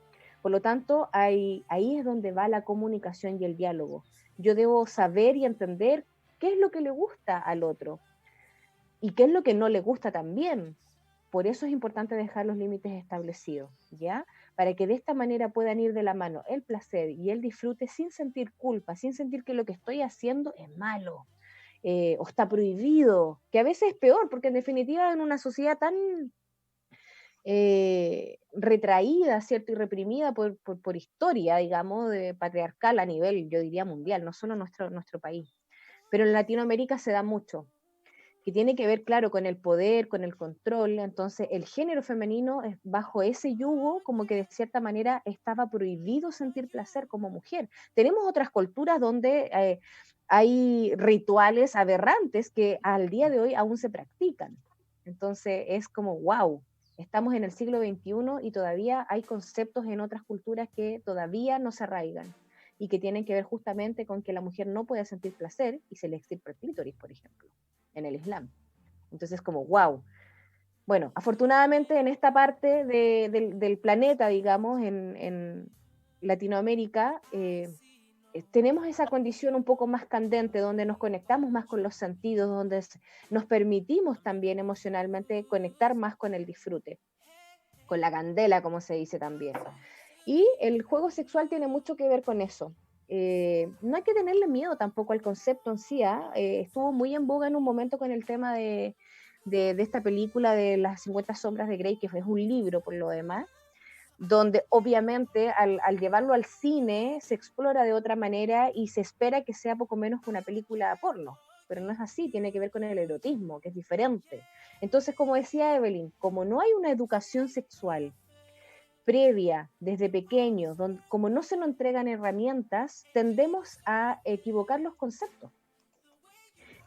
Por lo tanto, ahí es donde va la comunicación y el diálogo. Yo debo saber y entender qué es lo que le gusta al otro y qué es lo que no le gusta también. Por eso es importante dejar los límites establecidos, ¿ya? Para que de esta manera puedan ir de la mano el placer y el disfrute sin sentir culpa, sin sentir que lo que estoy haciendo es malo o está prohibido, que a veces es peor, porque en definitiva en una sociedad tan retraída, ¿cierto? Y reprimida por historia, digamos, de patriarcal a nivel, yo diría, mundial, no solo nuestro país. Pero en Latinoamérica se da mucho, que tiene que ver, claro, con el poder, con el control. Entonces, el género femenino, bajo ese yugo, como que de cierta manera estaba prohibido sentir placer como mujer. Tenemos otras culturas donde hay rituales aberrantes que al día de hoy aún se practican. Entonces, es como, wow, estamos en el siglo XXI y todavía hay conceptos en otras culturas que todavía no se arraigan y que tienen que ver justamente con que la mujer no puede sentir placer y se le extirpa el clítoris, por ejemplo, en el Islam. Entonces, como, wow. Bueno, afortunadamente en esta parte del planeta, digamos, en Latinoamérica, tenemos esa condición un poco más candente, donde nos conectamos más con los sentidos, donde nos permitimos también emocionalmente conectar más con el disfrute, con la candela, como se dice también. Y el juego sexual tiene mucho que ver con eso. No hay que tenerle miedo tampoco al concepto en sí. Estuvo muy en boga en un momento con el tema de esta película de Las 50 sombras de Grey, que es un libro por lo demás, donde obviamente al llevarlo al cine se explora de otra manera y se espera que sea poco menos que una película porno, pero no es así, tiene que ver con el erotismo, que es diferente. Entonces, como decía Evelyn, como no hay una educación sexual previa, desde pequeños, como no se nos entregan herramientas, tendemos a equivocar los conceptos.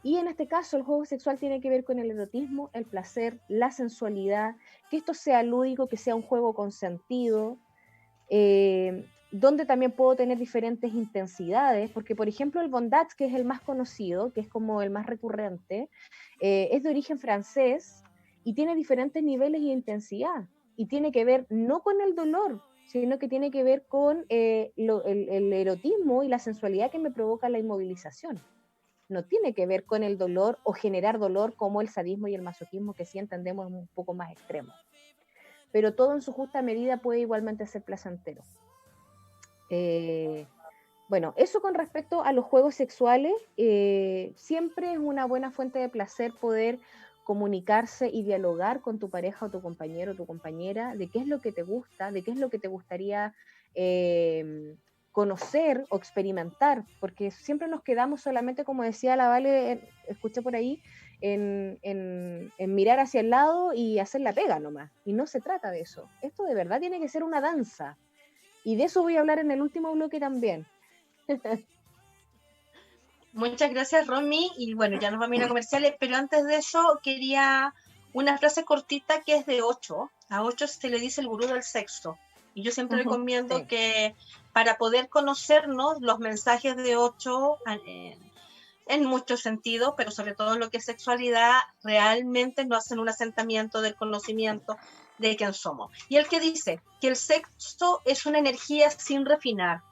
Y en este caso el juego sexual tiene que ver con el erotismo, el placer, la sensualidad, que esto sea lúdico, que sea un juego consentido, donde también puedo tener diferentes intensidades, porque por ejemplo el bondage, que es el más conocido, que es como el más recurrente, es de origen francés y tiene diferentes niveles de intensidad, y tiene que ver no con el dolor, sino que tiene que ver con el erotismo y la sensualidad que me provoca la inmovilización. No tiene que ver con el dolor o generar dolor como el sadismo y el masoquismo, que sí entendemos un poco más extremo. Pero todo en su justa medida puede igualmente ser placentero. Bueno, eso con respecto a los juegos sexuales, siempre es una buena fuente de placer poder comunicarse y dialogar con tu pareja o tu compañero o tu compañera de qué es lo que te gusta, de qué es lo que te gustaría conocer o experimentar, porque siempre nos quedamos solamente, como decía la Vale, escuché por ahí, en mirar hacia el lado y hacer la pega nomás, y no se trata de eso. Esto de verdad tiene que ser una danza, y de eso voy a hablar en el último bloque también. Muchas gracias, Romy, y bueno, ya nos vamos a ir a comerciales, pero antes de eso quería una frase cortita que es de Osho. A Osho se le dice el gurú del sexo, y yo siempre recomiendo que para poder conocernos, los mensajes de Osho en muchos sentidos, pero sobre todo en lo que es sexualidad, realmente nos hacen un asentamiento del conocimiento de quién somos. Y el que dice que el sexo es una energía sin refinar,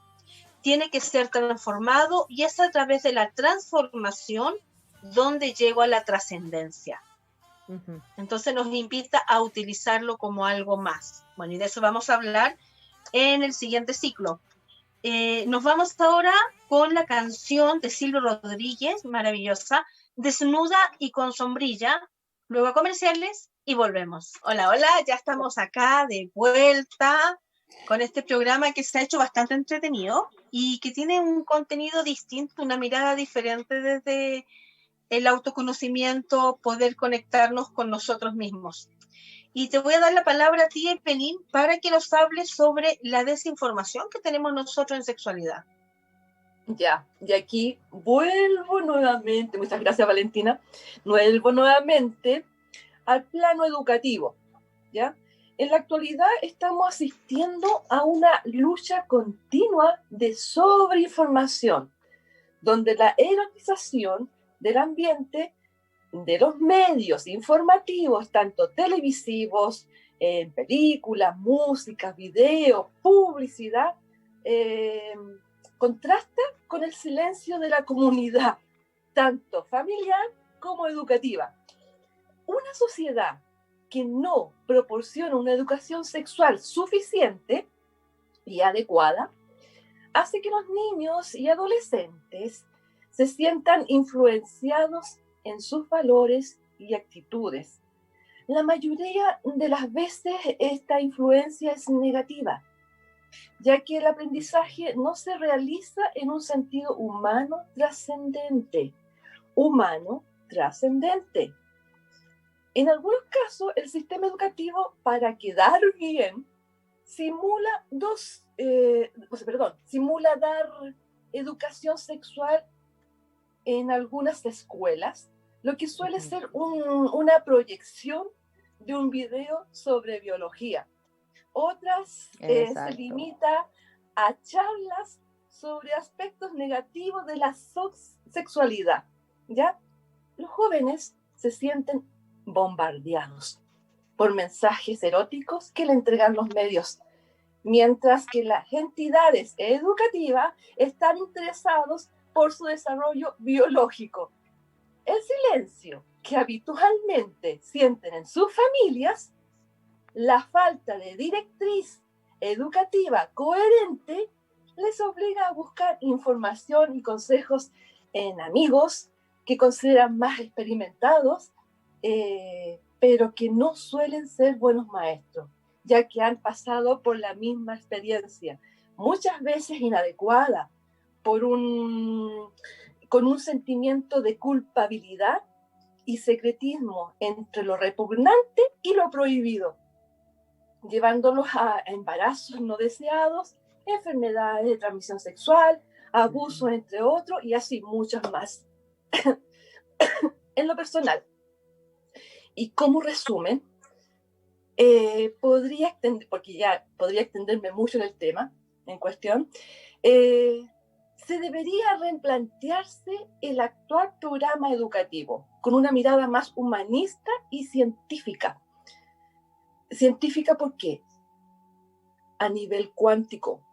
tiene que ser transformado y es a través de la transformación donde llego a la trascendencia. Entonces nos invita a utilizarlo como algo más. Bueno, y de eso vamos a hablar en el siguiente ciclo. Nos vamos ahora con la canción de Silvio Rodríguez, maravillosa, Desnuda y con sombrilla, luego a comerciales y volvemos. Hola, hola, ya estamos acá de vuelta con este programa que se ha hecho bastante entretenido y que tiene un contenido distinto, una mirada diferente desde el autoconocimiento, poder conectarnos con nosotros mismos. Y te voy a dar la palabra a ti, Evelyn, para que nos hables sobre la desinformación que tenemos nosotros en sexualidad. Ya, y aquí vuelvo nuevamente, muchas gracias Valentina, vuelvo nuevamente al plano educativo, ¿ya? En la actualidad estamos asistiendo a una lucha continua de sobreinformación, donde la erotización del ambiente, de los medios informativos, tanto televisivos, películas, música, videos, publicidad, contrasta con el silencio de la comunidad, tanto familiar como educativa. Una sociedad que no proporciona una educación sexual suficiente y adecuada hace que los niños y adolescentes se sientan influenciados en sus valores y actitudes. La mayoría de las veces esta influencia es negativa, ya que el aprendizaje no se realiza en un sentido humano trascendente. En algunos casos, el sistema educativo, para quedar bien, simula dar educación sexual en algunas escuelas, lo que suele ser una proyección de un video sobre biología. Otras se limita a charlas sobre aspectos negativos de la sexualidad, ¿ya? Los jóvenes se sienten bombardeados por mensajes eróticos que le entregan los medios, mientras que las entidades educativas están interesados por su desarrollo biológico. El silencio que habitualmente sienten en sus familias, la falta de directriz educativa coherente, les obliga a buscar información y consejos en amigos que consideran más experimentados, pero que no suelen ser buenos maestros, ya que han pasado por la misma experiencia, muchas veces inadecuada, con un sentimiento de culpabilidad y secretismo entre lo repugnante y lo prohibido, llevándolos a embarazos no deseados, enfermedades de transmisión sexual, abusos, entre otros, y así muchos más. En lo personal, y como resumen, podría extenderme mucho en el tema en cuestión, se debería replantearse el actual programa educativo con una mirada más humanista y científica. ¿Científica por qué? A nivel cuántico,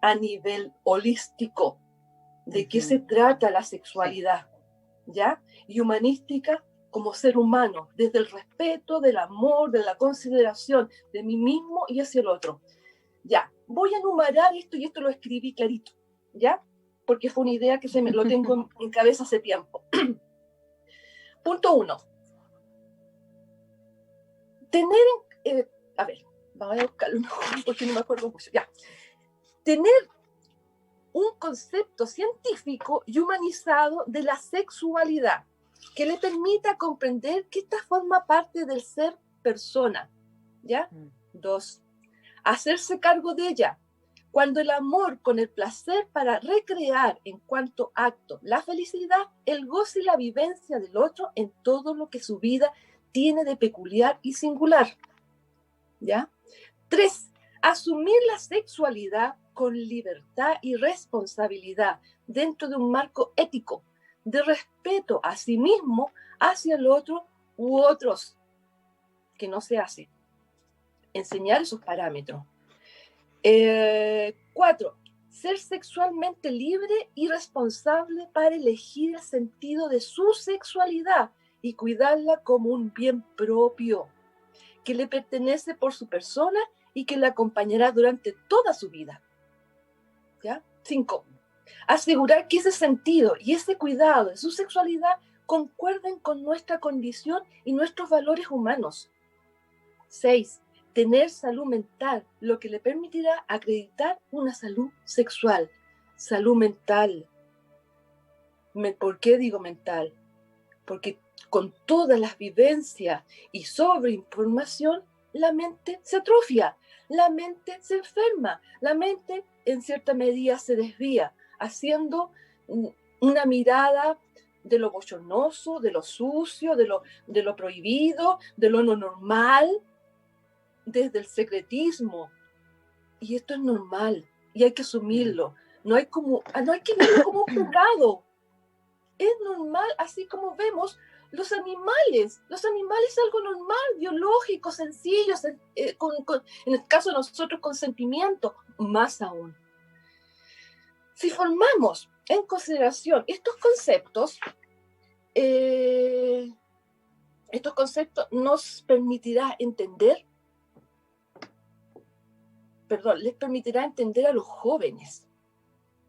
a nivel holístico, de qué se trata la sexualidad, ¿ya? Y humanística como ser humano, desde el respeto, del amor, de la consideración de mí mismo y hacia el otro. Ya, voy a enumerar esto y esto lo escribí clarito, ¿ya? Porque fue una idea que lo tengo en cabeza hace tiempo. Punto 1. Vamos a buscarlo mejor porque no me acuerdo mucho. Ya. Tener un concepto científico y humanizado de la sexualidad que le permita comprender que esta forma parte del ser persona, ¿ya? 2. Hacerse cargo de ella, cuando el amor con el placer para recrear en cuanto acto la felicidad, el goce y la vivencia del otro en todo lo que su vida tiene de peculiar y singular, ¿ya? 3. Asumir la sexualidad con libertad y responsabilidad dentro de un marco ético de respeto a sí mismo, hacia el otro u otros, que no se hace. enseñar esos parámetros. 4, ser sexualmente libre y responsable para elegir el sentido de su sexualidad y cuidarla como un bien propio que le pertenece por su persona y que le acompañará durante toda su vida. ¿Ya? 5, asegurar que ese sentido y ese cuidado de su sexualidad concuerden con nuestra condición y nuestros valores humanos. 6, tener salud mental, lo que le permitirá acreditar una salud sexual. Salud mental. ¿Por qué digo mental? Porque con todas las vivencias y sobreinformación, la mente se atrofia, la mente se enferma, la mente en cierta medida se desvía, haciendo una mirada de lo bochornoso, de lo sucio, de lo prohibido, de lo no normal, desde el secretismo. Y esto es normal y hay que asumirlo. No hay que verlo como un pecado. Es normal, así como vemos los animales. Los animales es algo normal, biológico, sencillo, en el caso de nosotros con sentimiento, más aún. Si formamos en consideración estos conceptos nos permitirá entender, les permitirá entender a los jóvenes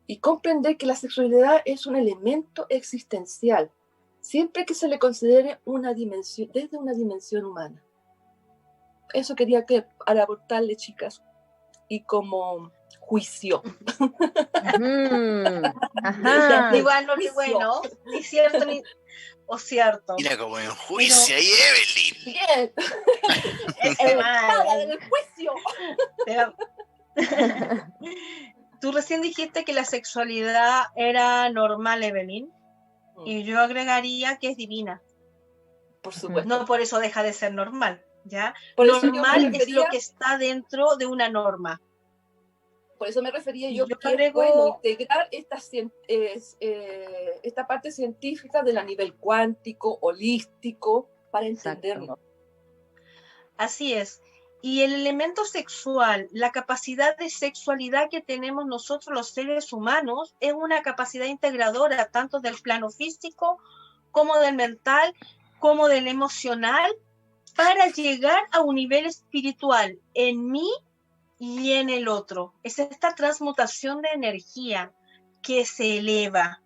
y comprender que la sexualidad es un elemento existencial, siempre que se le considere desde una dimensión humana. Eso quería para aportarle, chicas, y como juicio. Ajá. Igual no, qué bueno, ni cierto, o cierto. Mira como en juicio ahí, Evelyn. Bien. En el juicio. Tú recién dijiste que la sexualidad era normal, Evelyn, y yo agregaría que es divina. Por supuesto. No por eso deja de ser normal, ¿ya? Normal es lo que está dentro de una norma. Por eso me refería yo que es bueno integrar esta parte científica a nivel cuántico, holístico, para entendernos. Así es. Y el elemento sexual, la capacidad de sexualidad que tenemos nosotros los seres humanos, es una capacidad integradora tanto del plano físico como del mental, como del emocional, para llegar a un nivel espiritual en mí y en el otro. Es esta transmutación de energía que se eleva.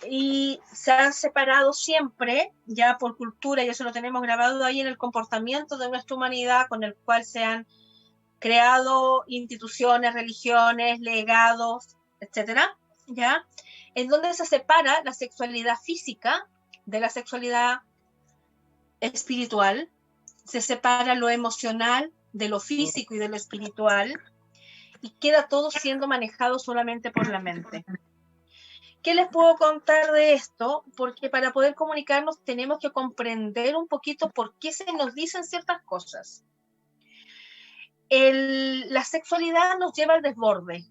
Y se han separado siempre, ya por cultura, y eso lo tenemos grabado ahí en el comportamiento de nuestra humanidad, con el cual se han creado instituciones, religiones, legados, etcétera, ¿ya? En donde se separa la sexualidad física de la sexualidad espiritual, se separa lo emocional de lo físico y de lo espiritual, y queda todo siendo manejado solamente por la mente. ¿Qué les puedo contar de esto? Porque para poder comunicarnos tenemos que comprender un poquito por qué se nos dicen ciertas cosas. La sexualidad nos lleva al desborde,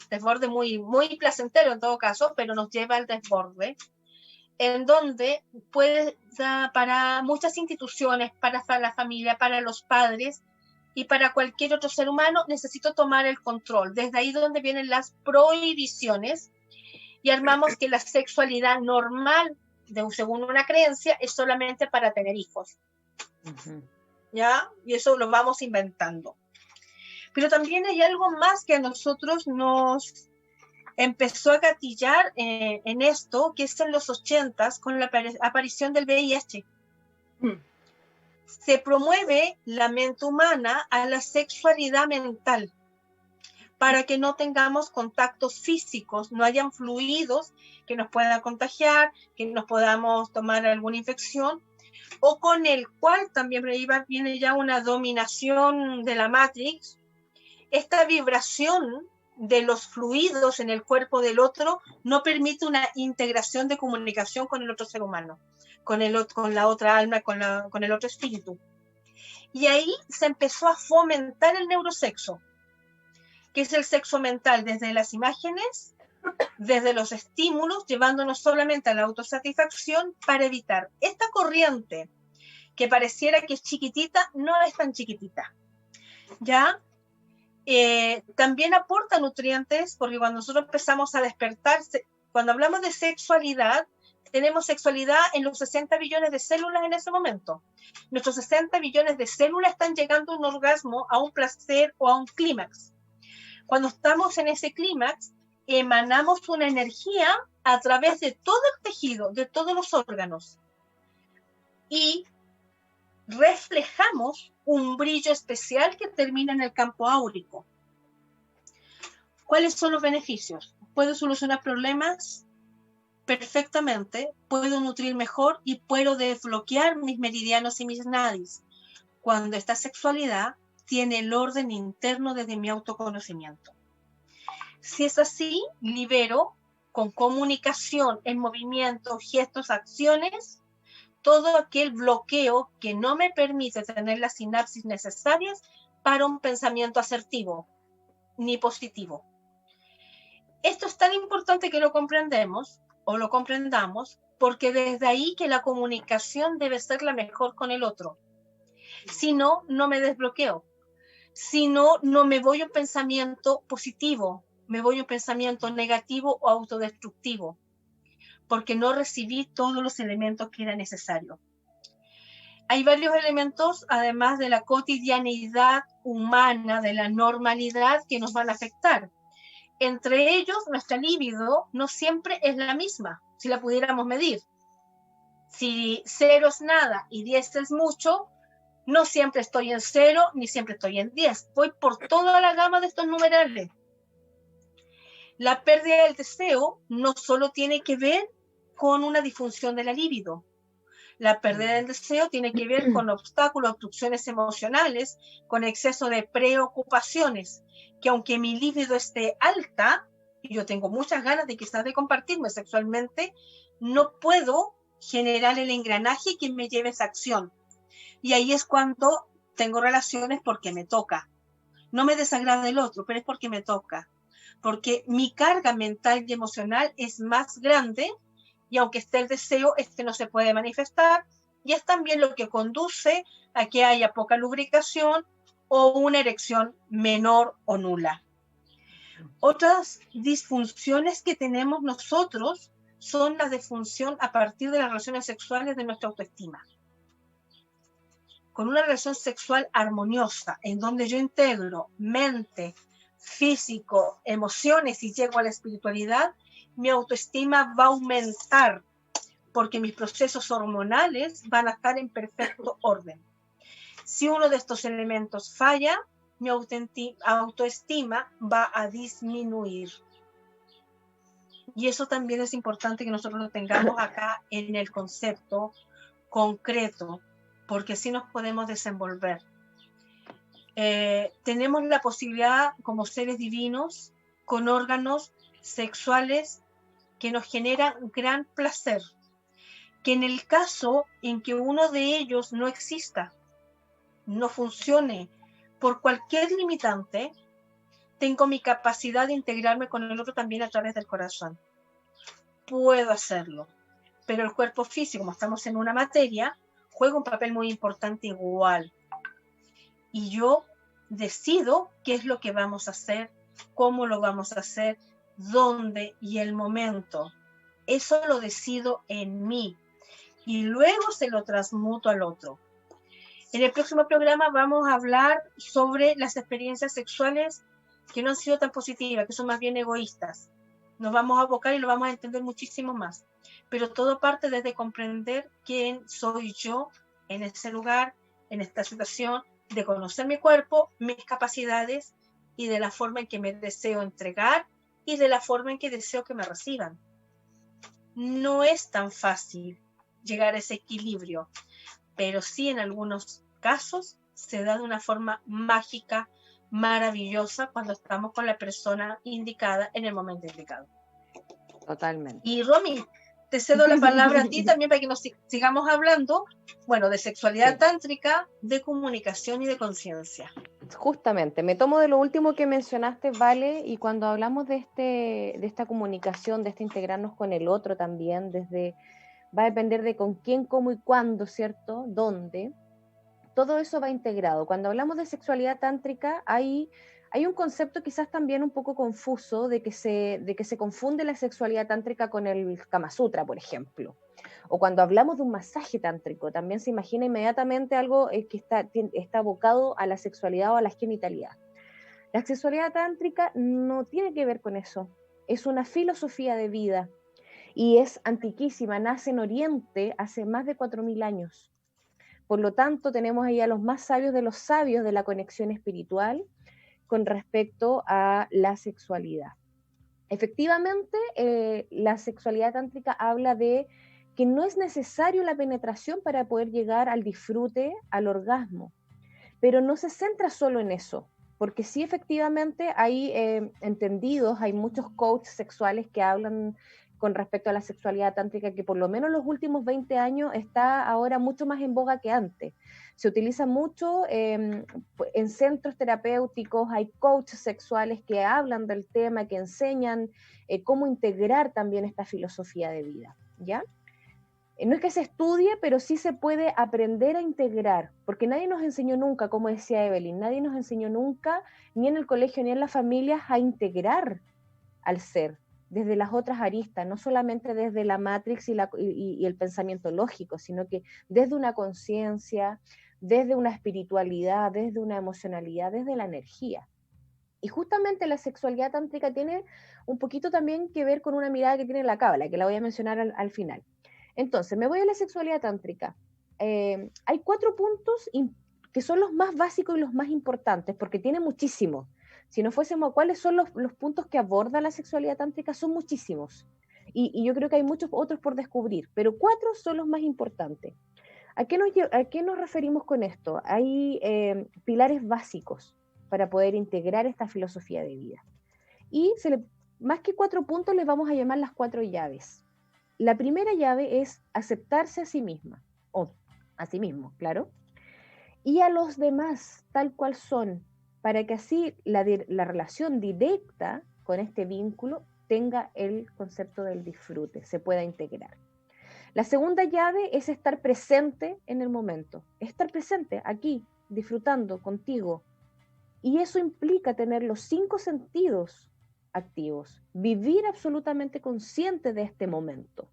desborde muy, muy placentero en todo caso, pero nos lleva al desborde, en donde para muchas instituciones, para la familia, para los padres y para cualquier otro ser humano, necesito tomar el control. Desde ahí donde vienen las prohibiciones, y armamos que la sexualidad normal, según una creencia, es solamente para tener hijos. ¿Ya? Y eso lo vamos inventando. Pero también hay algo más que a nosotros nos empezó a gatillar en esto, que es en los 80s, con la aparición del VIH. Se promueve la mente humana a la sexualidad mental, para que no tengamos contactos físicos, no hayan fluidos que nos puedan contagiar, que nos podamos tomar alguna infección, o con el cual también viene ya una dominación de la Matrix. Esta vibración de los fluidos en el cuerpo del otro no permite una integración de comunicación con el otro ser humano, con la otra alma, con el otro espíritu. Y ahí se empezó a fomentar el neurosexo, que es el sexo mental desde las imágenes, desde los estímulos, llevándonos solamente a la autosatisfacción para evitar esta corriente que pareciera que es chiquitita, no es tan chiquitita. ¿Ya? También aporta nutrientes, porque cuando nosotros empezamos a despertar, cuando hablamos de sexualidad, tenemos sexualidad en los 60 billones de células en ese momento. Nuestros 60 billones de células están llegando a un orgasmo, a un placer o a un clímax. Cuando estamos en ese clímax, emanamos una energía a través de todo el tejido, de todos los órganos, y reflejamos un brillo especial que termina en el campo áurico. ¿Cuáles son los beneficios? Puedo solucionar problemas perfectamente, puedo nutrir mejor y puedo desbloquear mis meridianos y mis nadis cuando esta sexualidad tiene el orden interno desde mi autoconocimiento. Si es así, libero con comunicación en movimientos, gestos, acciones, todo aquel bloqueo que no me permite tener las sinapsis necesarias para un pensamiento asertivo ni positivo. Esto es tan importante que lo comprendamos o lo comprendamos, porque desde ahí que la comunicación debe ser la mejor con el otro. Si no, no me desbloqueo. Si no, no me voy a un pensamiento positivo, me voy a un pensamiento negativo o autodestructivo, porque no recibí todos los elementos que era necesario. Hay varios elementos, además de la cotidianidad humana, de la normalidad, que nos van a afectar. Entre ellos, nuestra libido no siempre es la misma, si la pudiéramos medir. Si 0 es nada y 10 es mucho, no siempre estoy en 0 ni siempre estoy en 10. Voy por toda la gama de estos numerales. La pérdida del deseo no solo tiene que ver con una disfunción de la libido. La pérdida del deseo tiene que ver con obstáculos, obstrucciones emocionales, con exceso de preocupaciones, que aunque mi libido esté alta, y yo tengo muchas ganas de quizás de compartirme sexualmente, no puedo generar el engranaje que me lleve a esa acción. Y ahí es cuando tengo relaciones porque me toca. No me desagrada el otro, pero es porque me toca. Porque mi carga mental y emocional es más grande, y aunque esté el deseo, este no se puede manifestar, y es también lo que conduce a que haya poca lubricación o una erección menor o nula. Otras disfunciones que tenemos nosotros son las disfunción a partir de las relaciones sexuales de nuestra autoestima. Con una relación sexual armoniosa, en donde yo integro mente, físico, emociones y llego a la espiritualidad, mi autoestima va a aumentar porque mis procesos hormonales van a estar en perfecto orden. Si uno de estos elementos falla, mi autoestima va a disminuir. Y eso también es importante que nosotros lo tengamos acá en el concepto concreto, porque así nos podemos desenvolver. Tenemos la posibilidad como seres divinos con órganos sexuales que nos generan gran placer, que en el caso en que uno de ellos no exista, no funcione por cualquier limitante, tengo mi capacidad de integrarme con el otro también a través del corazón. Puedo hacerlo, pero el cuerpo físico, como estamos en una materia, juega un papel muy importante igual. Y yo decido qué es lo que vamos a hacer, cómo lo vamos a hacer, dónde y el momento. Eso lo decido en mí y luego se lo transmuto al otro. En el próximo programa vamos a hablar sobre las experiencias sexuales que no han sido tan positivas, que son más bien egoístas. Nos vamos a abocar y lo vamos a entender muchísimo más. Pero todo parte desde comprender quién soy yo en ese lugar, en esta situación, de conocer mi cuerpo, mis capacidades y de la forma en que me deseo entregar y de la forma en que deseo que me reciban. No es tan fácil llegar a ese equilibrio, pero sí en algunos casos se da de una forma mágica, maravillosa, cuando estamos con la persona indicada en el momento indicado. Totalmente. Y Romy, te cedo la palabra a ti también para que nos sigamos hablando, bueno, de sexualidad tántrica, de comunicación y de conciencia. Justamente, me tomo de lo último que mencionaste, Vale, y cuando hablamos de esta comunicación, de este integrarnos con el otro también, desde va a depender de con quién, cómo y cuándo, ¿cierto? ¿Dónde? Todo eso va integrado. Cuando hablamos de sexualidad tántrica, hay un concepto quizás también un poco confuso de que se confunde la sexualidad tántrica con el Kama Sutra, por ejemplo. O cuando hablamos de un masaje tántrico, también se imagina inmediatamente algo que está abocado a la sexualidad o a la genitalidad. La sexualidad tántrica no tiene que ver con eso. Es una filosofía de vida y es antiquísima, nace en Oriente hace más de 4000 años. Por lo tanto, tenemos ahí a los más sabios de los sabios de la conexión espiritual con respecto a la sexualidad. Efectivamente, la sexualidad tántrica habla de que no es necesario la penetración para poder llegar al disfrute, al orgasmo, pero no se centra solo en eso, porque sí efectivamente hay entendidos, hay muchos coaches sexuales que hablan con respecto a la sexualidad tántrica, que por lo menos los últimos 20 años está ahora mucho más en boga que antes. Se utiliza mucho en centros terapéuticos, hay coaches sexuales que hablan del tema, que enseñan cómo integrar también esta filosofía de vida, ¿ya? No es que se estudie, pero sí se puede aprender a integrar, porque nadie nos enseñó nunca, como decía Evelyn, nadie nos enseñó nunca, ni en el colegio ni en las familias, a integrar al ser desde las otras aristas, no solamente desde la matrix y el pensamiento lógico, sino que desde una conciencia, desde una espiritualidad, desde una emocionalidad, desde la energía. Y justamente la sexualidad tántrica tiene un poquito también que ver con una mirada que tiene la cábala, que la voy a mencionar al final. Entonces, me voy a la sexualidad tántrica. Hay 4 puntos que son los más básicos y los más importantes, porque tiene muchísimos. Si no fuésemos a cuáles son los puntos que aborda la sexualidad tántrica, son muchísimos. Y yo creo que hay muchos otros por descubrir, pero 4 son los más importantes. ¿A qué nos referimos con esto? Hay pilares básicos para poder integrar esta filosofía de vida. Y más que 4 puntos, les vamos a llamar las 4 llaves. La primera llave es aceptarse a sí misma, o a sí mismo, claro, y a los demás tal cual son, para que así la relación directa con este vínculo tenga el concepto del disfrute, se pueda integrar. La segunda llave es estar presente en el momento, estar presente aquí, disfrutando contigo. Y eso implica tener los 5 sentidos activos, vivir absolutamente consciente de este momento.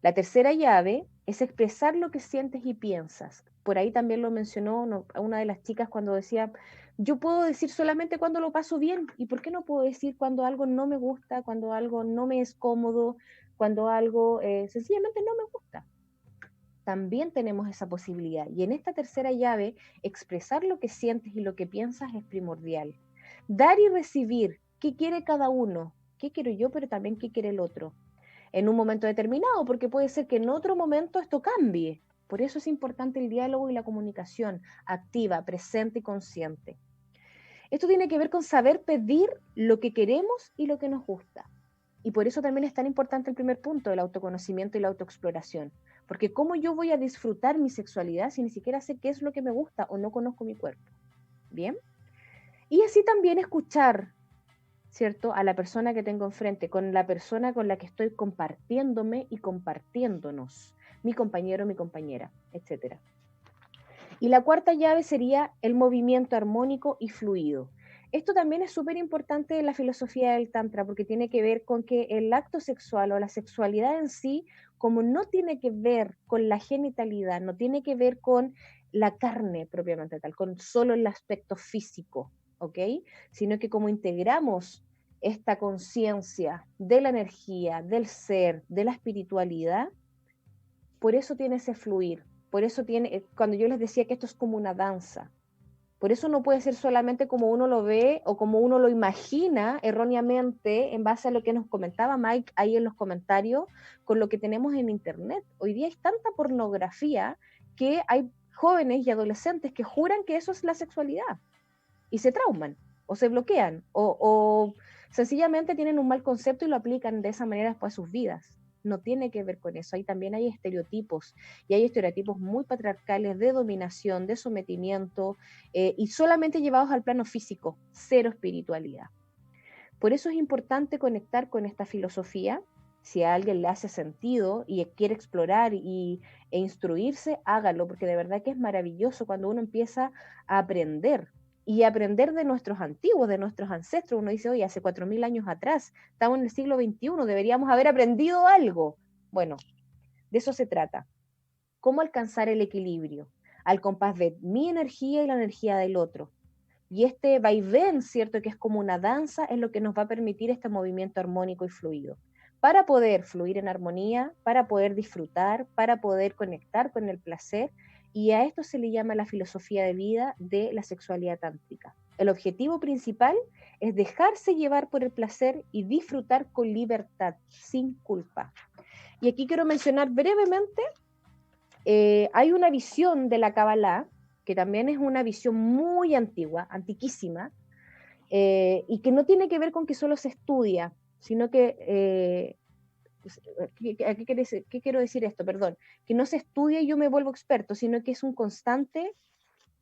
La tercera llave es expresar lo que sientes y piensas. Por ahí también lo mencionó una de las chicas cuando decía, yo puedo decir solamente cuando lo paso bien, ¿y por qué no puedo decir cuando algo no me gusta, cuando algo no me es cómodo, cuando algo sencillamente no me gusta? También tenemos esa posibilidad. Y en esta tercera llave, expresar lo que sientes y lo que piensas es primordial. Dar y recibir, ¿qué quiere cada uno? ¿Qué quiero yo, pero también qué quiere el otro? En un momento determinado, porque puede ser que en otro momento esto cambie. Por eso es importante el diálogo y la comunicación activa, presente y consciente. Esto tiene que ver con saber pedir lo que queremos y lo que nos gusta. Y por eso también es tan importante el primer punto, el autoconocimiento y la autoexploración. Porque ¿cómo yo voy a disfrutar mi sexualidad si ni siquiera sé qué es lo que me gusta o no conozco mi cuerpo? ¿Bien? Y así también escuchar, ¿cierto?, a la persona que tengo enfrente, con la persona con la que estoy compartiéndome y compartiéndonos, mi compañero, mi compañera, etc. Y la cuarta llave sería el movimiento armónico y fluido. Esto también es súper importante en la filosofía del Tantra, porque tiene que ver con que el acto sexual o la sexualidad en sí, como no tiene que ver con la genitalidad, no tiene que ver con la carne propiamente tal, con solo el aspecto físico, ¿ok? Sino que como integramos esta conciencia de la energía, del ser, de la espiritualidad, por eso tiene ese fluir, por eso tiene, cuando yo les decía que esto es como una danza, por eso no puede ser solamente como uno lo ve o como uno lo imagina erróneamente en base a lo que nos comentaba Mike ahí en los comentarios con lo que tenemos en internet. Hoy día hay tanta pornografía que hay jóvenes y adolescentes que juran que eso es la sexualidad y se trauman o se bloquean o sencillamente tienen un mal concepto y lo aplican de esa manera después a sus vidas. No tiene que ver con eso. Ahí también hay estereotipos, y hay estereotipos muy patriarcales de dominación, de sometimiento, y solamente llevados al plano físico, cero espiritualidad. Por eso es importante conectar con esta filosofía Si a alguien le hace sentido y quiere explorar e instruirse, hágalo, porque de verdad que es maravilloso cuando uno empieza a aprender y aprender de nuestros antiguos, de nuestros ancestros. Uno dice, oye, hace 4000 años atrás, estamos en el siglo XXI, deberíamos haber aprendido algo. Bueno, de eso se trata. ¿Cómo alcanzar el equilibrio? Al compás de mi energía y la energía del otro. Y este vaivén, ¿cierto? Que es como una danza, es lo que nos va a permitir este movimiento armónico y fluido. Para poder fluir en armonía, para poder disfrutar, para poder conectar con el placer, y a esto se le llama la filosofía de vida de la sexualidad tántrica. El objetivo principal es dejarse llevar por el placer y disfrutar con libertad, sin culpa. Y aquí quiero mencionar brevemente, hay una visión de la Kabbalah, que también es una visión muy antigua, antiquísima, y que no tiene que ver con que solo se estudia, sino que, ¿qué quiero decir esto? Perdón, que no se estudia y yo me vuelvo experto, sino que es un constante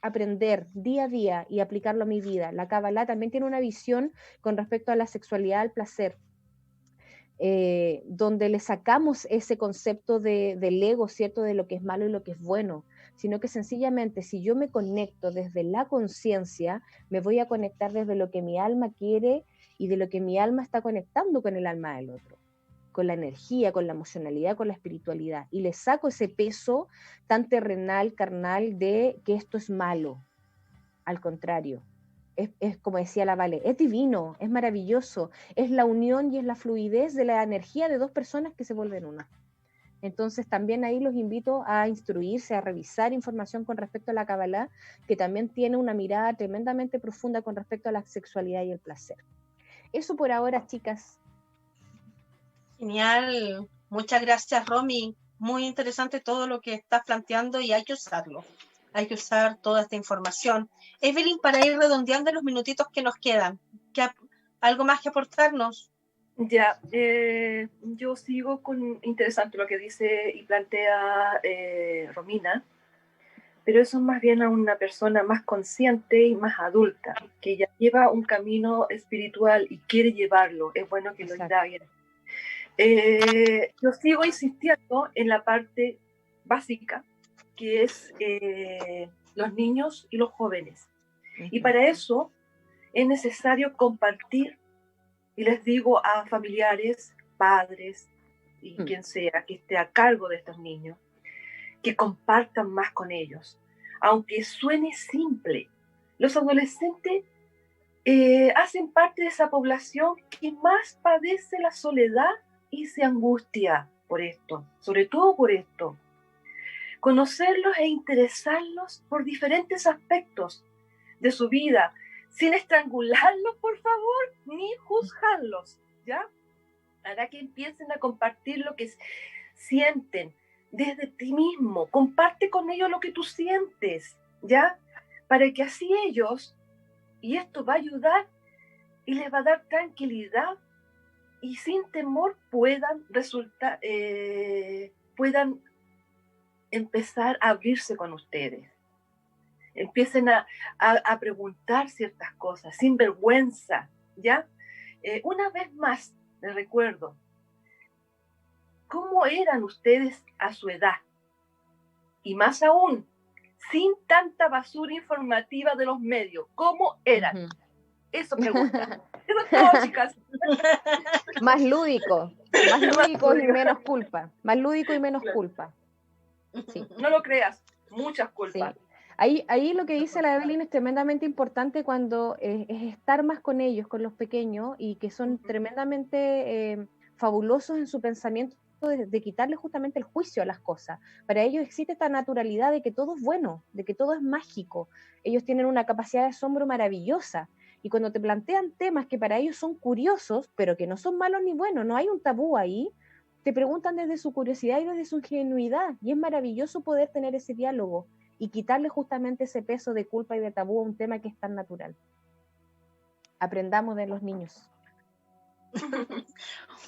aprender día a día y aplicarlo a mi vida. La Kabbalah también tiene una visión con respecto a la sexualidad, al placer, donde le sacamos ese concepto del ego, ¿cierto? De lo que es malo y lo que es bueno, sino que sencillamente si yo me conecto desde la conciencia, me voy a conectar desde lo que mi alma quiere y de lo que mi alma está conectando con el alma del otro, con la energía, con la emocionalidad, con la espiritualidad, y le saco ese peso tan terrenal, carnal, de que esto es malo. Al contrario, es como decía la Vale, es divino, es maravilloso, es la unión y es la fluidez de la energía de dos personas que se vuelven una. Entonces también ahí los invito a instruirse, a revisar información con respecto a la Kabbalah, que también tiene una mirada tremendamente profunda con respecto a la sexualidad y el placer. Eso por ahora, chicas. Genial, muchas gracias, Romy. Muy interesante todo lo que estás planteando y hay que usarlo. Hay que usar toda esta información. Evelyn, para ir redondeando los minutitos que nos quedan, ¿algo más que aportarnos? Ya, yo sigo con interesante lo que dice y plantea Romina, pero eso es más bien a una persona más consciente y más adulta, que ya lleva un camino espiritual y quiere llevarlo. Es bueno que lo indaguen. Yo sigo insistiendo en la parte básica, que es los niños y los jóvenes. Y para eso es necesario compartir, y les digo a familiares, padres y quien sea que esté a cargo de estos niños, que compartan más con ellos. Aunque suene simple, los adolescentes hacen parte de esa población que más padece la soledad y se angustia por esto, sobre todo por esto. Conocerlos e interesarlos por diferentes aspectos de su vida, sin estrangularlos, por favor, ni juzgarlos, ¿ya? Hará que empiecen a compartir lo que sienten desde ti mismo. Comparte con ellos lo que tú sientes, ¿ya? Para que así ellos, y esto va a ayudar y les va a dar tranquilidad y sin temor puedan empezar a abrirse con ustedes. Empiecen a preguntar ciertas cosas, sin vergüenza, ¿ya? Una vez más, les recuerdo, ¿cómo eran ustedes a su edad? Y más aún, sin tanta basura informativa de los medios, ¿cómo eran? Eso pregunta. Eso es todo, chicas. Más lúdico y menos culpa. Más lúdico y menos culpa. Sí. No lo creas, muchas culpas. Sí. Ahí lo que dice la Evelyn es tremendamente importante cuando es estar más con ellos, con los pequeños, y que son tremendamente fabulosos en su pensamiento de quitarle justamente el juicio a las cosas. Para ellos existe esta naturalidad de que todo es bueno, de que todo es mágico. Ellos tienen una capacidad de asombro maravillosa. Y cuando te plantean temas que para ellos son curiosos, pero que no son malos ni buenos, no hay un tabú ahí, te preguntan desde su curiosidad y desde su ingenuidad. Y es maravilloso poder tener ese diálogo y quitarle justamente ese peso de culpa y de tabú a un tema que es tan natural. Aprendamos de los niños.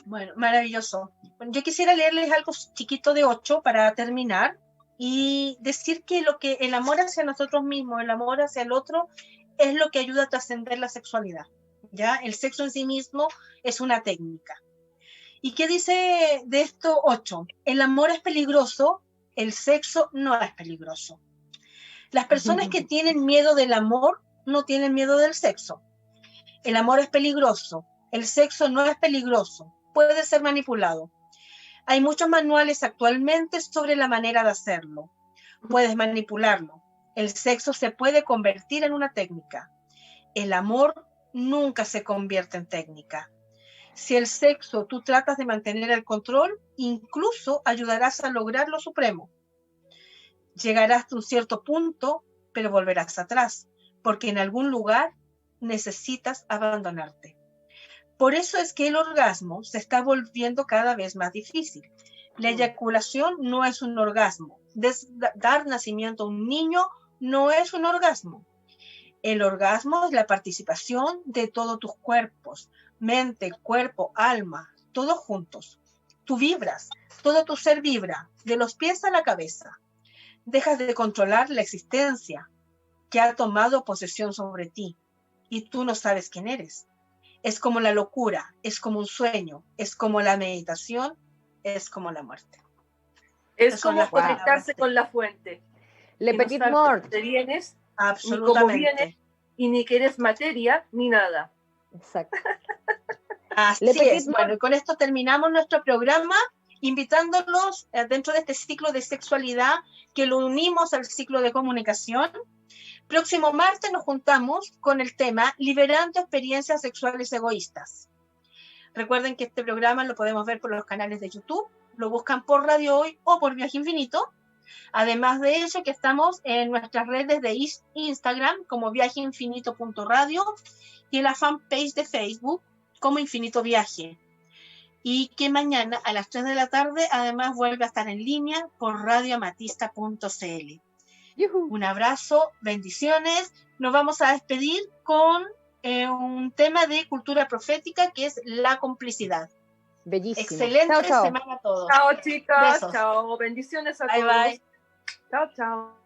Bueno, maravilloso. Bueno, yo quisiera leerles algo chiquito de 8 para terminar y decir que el amor hacia nosotros mismos, el amor hacia el otro, es lo que ayuda a trascender la sexualidad. ¿Ya? El sexo en sí mismo es una técnica. ¿Y qué dice de esto 8? El amor es peligroso, el sexo no es peligroso. Las personas que tienen miedo del amor no tienen miedo del sexo. El amor es peligroso, el sexo no es peligroso, puede ser manipulado. Hay muchos manuales actualmente sobre la manera de hacerlo. Puedes manipularlo. El sexo se puede convertir en una técnica. El amor nunca se convierte en técnica. Si el sexo tú tratas de mantener el control, incluso ayudarás a lograr lo supremo. Llegarás a un cierto punto, pero volverás atrás, porque en algún lugar necesitas abandonarte. Por eso es que el orgasmo se está volviendo cada vez más difícil. La eyaculación no es un orgasmo. Dar nacimiento a un niño no es un orgasmo. El orgasmo es la participación de todos tus cuerpos, mente, cuerpo, alma, todos juntos. Tú vibras, todo tu ser vibra, de los pies a la cabeza. Dejas de controlar la existencia que ha tomado posesión sobre ti y tú no sabes quién eres. Es como la locura, es como un sueño, es como la meditación, es como la muerte. Es como conectarse con la fuente. Le petit mort. Te vienes, absolutamente. Ni como vienes, y ni que eres materia, ni nada. Exacto. Así es. Bueno, y con esto terminamos nuestro programa, invitándolos dentro de este ciclo de sexualidad, que lo unimos al ciclo de comunicación. Próximo martes nos juntamos con el tema Liberando experiencias sexuales egoístas. Recuerden que este programa lo podemos ver por los canales de YouTube, lo buscan por Radio Hoy o por Viaje Infinito. Además de eso, que estamos en nuestras redes de Instagram como viajeinfinito.radio y en la fanpage de Facebook como Infinito Viaje. Y que mañana a las 3 de la tarde además vuelve a estar en línea por radioamatista.cl. Un abrazo, bendiciones. Nos vamos a despedir con un tema de cultura profética que es la complicidad. Bellísimo. Excelente chao, chao. semana a todos. Chao, chicas. Besos. Chao. Bendiciones a bye, todos. Bye. Chao, chao.